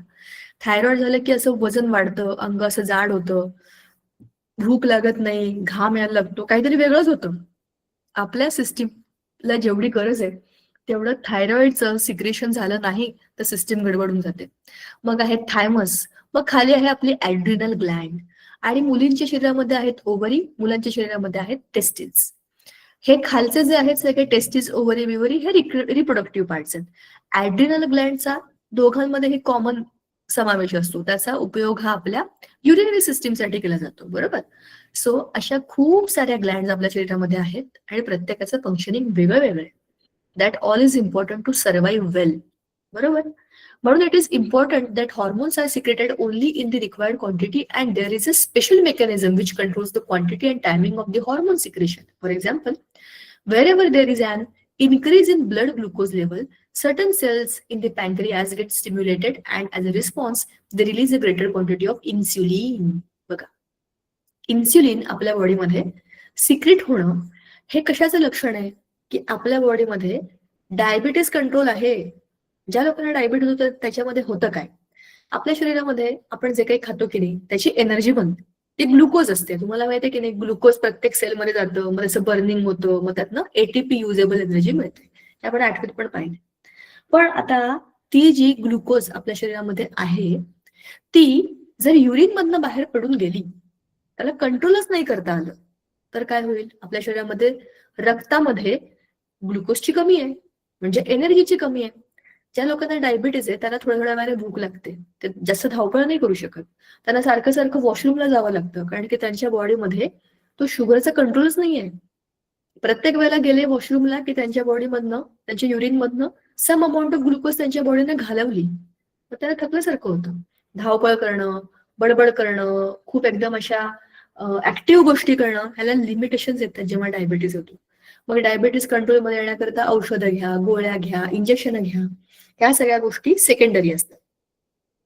Speaker 1: थायरॉइड झालं की असं वजन वाढतं, अंग असं जाड होतं, भूक लागत नाही, घाम यायला लागतो, काहीतरी वेगळंच होतं. आपल्या सिस्टीमला जेवढी गरज आहे तेवढं थायरॉइडचं सिक्रेशन झालं नाही तर सिस्टीम गडबडून जाते. मग आहे थायमस, मग खाली आहे आपली ऍड्रिनल ग्लँड, आणि मुलींच्या शरीरामध्ये आहेत ओव्हरी, मुलांच्या शरीरामध्ये आहेत टेस्टिस. हे खालचे जे आहेत सगळे टेस्टिस, ओव्हरी, बिवरी, हे रिप्रोडक्टिव्ह पार्ट्स आहेत. ऍड्रिनल ग्लँडचा दोघांमध्ये हे कॉमन समावेश असतो. त्याचा उपयोग हा आपल्या युरिनरी सिस्टीमसाठी केला जातो. बरोबर? सो अशा खूप साऱ्या ग्लँड आपल्या शरीरामध्ये आहेत आणि प्रत्येकाचं फंक्शनिंग वेगळं वेगळं आहे. That all is important to survive well. बरोबर? म्हणून it is important that hormones are secreted only in the required quantity and there is a special mechanism which controls the quantity and timing of the hormone secretion. For example, wherever there is an increase in blood glucose level, certain cells in the pancreas get stimulated and as a response they release a greater quantity of insulin. बघा, insulin आपल्या बॉडीमध्ये secret होणं हे कशाचं लक्षण आहे की आपल्या बॉडीमध्ये डायबिटीस कंट्रोल आहे. ज्या लोकांना डायबिटीस होतं त्याच्यामध्ये होतं काय, आपल्या शरीरामध्ये आपण जे काही खातो की नाही त्याची एनर्जी बनते, ती ग्लुकोज असते. तुम्हाला माहिती आहे की नाही, ग्लुकोज प्रत्येक सेलमध्ये जातं, मग त्याचं बर्निंग होतं, मग त्यातनं एटीपी युजेबल एनर्जी मिळते. हे आपण आठवत पण पाहिजे. पण आता ती जी ग्लुकोज आपल्या शरीरामध्ये आहे ती जर युरिन मधनं बाहेर पडून गेली, त्याला कंट्रोलच नाही करता आलं, तर काय होईल? आपल्या शरीरामध्ये रक्तामध्ये ग्लुकोजची कमी आहे, म्हणजे एनर्जीची कमी आहे. ज्या लोकांना डायबिटीज आहे त्यांना थोड्या थोड्या वेळाने भूक लागते, ते जास्त धावपळ नाही करू शकत, त्यांना सारखं सारखं वॉशरूमला जावं लागतं, कारण की त्यांच्या बॉडीमध्ये तो शुगरचा कंट्रोलच नाहीये. प्रत्येक वेळेला गेले वॉशरूमला की त्यांच्या बॉडीमधनं, त्यांच्या युरिन मधनं सम अमाऊंट ऑफ ग्लुकोज त्यांच्या बॉडीने घालवली तर त्याला थकल्यासारखं होतं. धावपळ करणं, बडबड करणं, खूप एकदम अशा ऍक्टिव्ह गोष्टी करणं, ह्याला लिमिटेशन्स येतात जेव्हा डायबिटीज होतो. मग डायबिटीज कंट्रोलमध्ये येण्याकरता औषधं घ्या, गोळ्या घ्या, इंजेक्शन घ्या, ह्या सगळ्या गोष्टी सेकंडरी असतात.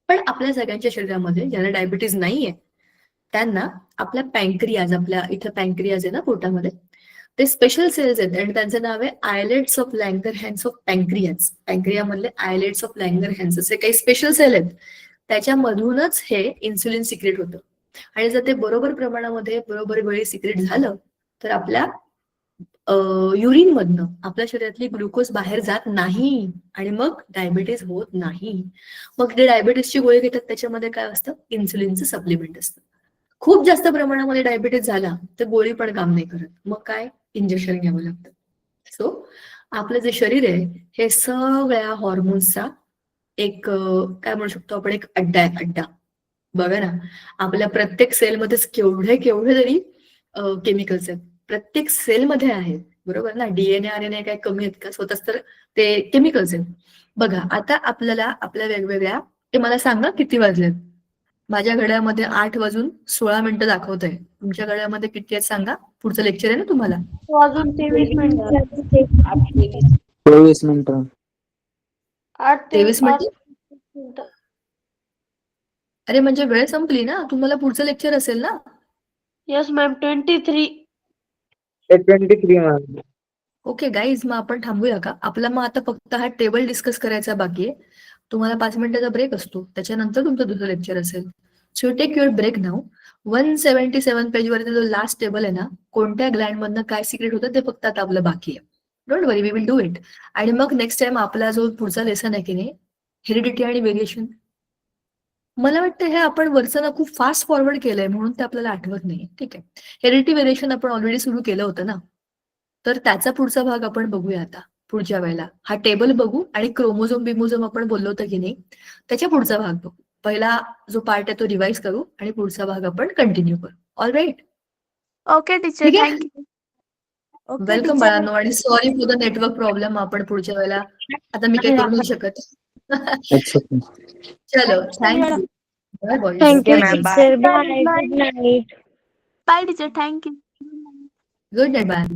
Speaker 1: पण आपल्या सगळ्यांच्या शरीरामध्ये ज्यांना डायबिटीज नाहीये त्यांना आपल्या पँक्रियाज, आपल्या इथं पँक्रियाज आहे ना पोटामध्ये, ते स्पेशल सेल्स आहेत आणि त्यांचं नाव आहे islets of Langerhans of pancreas. पँक्रियामधले आयलेट्स ऑफ लँगरहॅन्स असे काही स्पेशल सेल आहेत, त्याच्यामधूनच हे इन्सुलिन सिक्रेट होतं. आणि जर ते बरोबर प्रमाणामध्ये बरोबर वेळी सिक्रेट झालं तर आपल्या युरिन मधनं आपल्या शरीरातली ग्लुकोज बाहेर जात नाही आणि मग डायबिटीज होत नाही. मग ते डायबिटीजची गोळी घेतात, त्याच्यामध्ये काय असतं? इन्सुलिनचं सप्लिमेंट असतं. खूप जास्त प्रमाणामध्ये डायबिटीज झाला तर गोळी पण काम नाही करत, मग काय? इंजेक्शन घ्यावं लागतं. सो आपलं जे शरीर आहे हे सगळ्या हॉर्मोन्सचा एक काय म्हणू शकतो आपण, एक अड्डा आहे, अड्डा. बघा ना, आपल्या प्रत्येक सेलमध्येच केवढे केवढे तरी केमिकल्स आहेत, प्रत्येक सेलमध्ये आहेत. बरोबर ना? डीएनए आरएनए काय कमी आहेत का? स्वतःच तर ते केमिकल्स आहेत. बघा, आता आपल्याला आपल्या वेगवेगळ्या, ते मला सांगा किती वाजलेत? माझ्या घड्यामध्ये 8:16 दाखवत आहे. तुमच्या घड्यामध्ये किती आहेत सांगा? पुढचं लेक्चर आहे ना तुम्हाला?
Speaker 3: अजून 23 मिनिटं.
Speaker 4: 24 मिनिटं.
Speaker 1: 23 मिनिटं? अरे म्हणजे वेळ संपली ना, तुम्हाला पुढचं लेक्चर असेल ना?
Speaker 3: Yes ma'am, 23.
Speaker 4: 23 ma'am.
Speaker 1: Okay guys, मग आपण थांबूया का? आपला मग आता फक्त हा टेबल डिस्कस करायचा बाकी आहे. तुम्हाला 5 मिनिटाचा ब्रेक असतो, त्याच्यानंतर तुमचं दुसरं लेक्चर असेल. So take your break now. 177 पेजवरती जो लास्ट टेबल आहे ना, कोणत्या ग्लँड मधनं काय सिक्रेट होतं ते फक्त आता आपलं बाकी आहे. Don't worry, we will do it. आणि मग नेक्स्ट टाइम आपला जो पुढचा लेसन आहे की नाही, हेरिडिटी आणि व्हेरिएशन, मला वाटतं हे आपण वरचं ना खूप फास्ट फॉरवर्ड केलंय म्हणून ते आपल्याला आठवत नाही. ठीक आहे, हेरिडिटी व्हेरिएशन आपण ऑलरेडी सुरू केलं होतं ना, तर त्याचा पुढचा भाग आपण बघूया आता पुढच्या वेळेला. हा टेबल बघू आणि क्रोमोझोम बिमोझोम आपण बोललो होतं की नाही, त्याच्या पुढचा भाग बघू. पहिला जो पार्ट आहे तो रिवाइज करू आणि पुढचा भाग आपण कंटिन्यू करू. ऑल राईट,
Speaker 2: ओके टीचर,
Speaker 1: ठीक आहे.
Speaker 2: थँक्यू.
Speaker 3: Okay
Speaker 1: welcome
Speaker 3: teacher.
Speaker 1: बाळांनो, आणि sorry for the network problem. आपण पुढच्या वेळेला आता मी काही करू नाही शकत. चलो, thank you. Bye bye.
Speaker 6: Thank you teacher. Bye.
Speaker 2: Bye teacher, thank you.
Speaker 1: Good night, bye.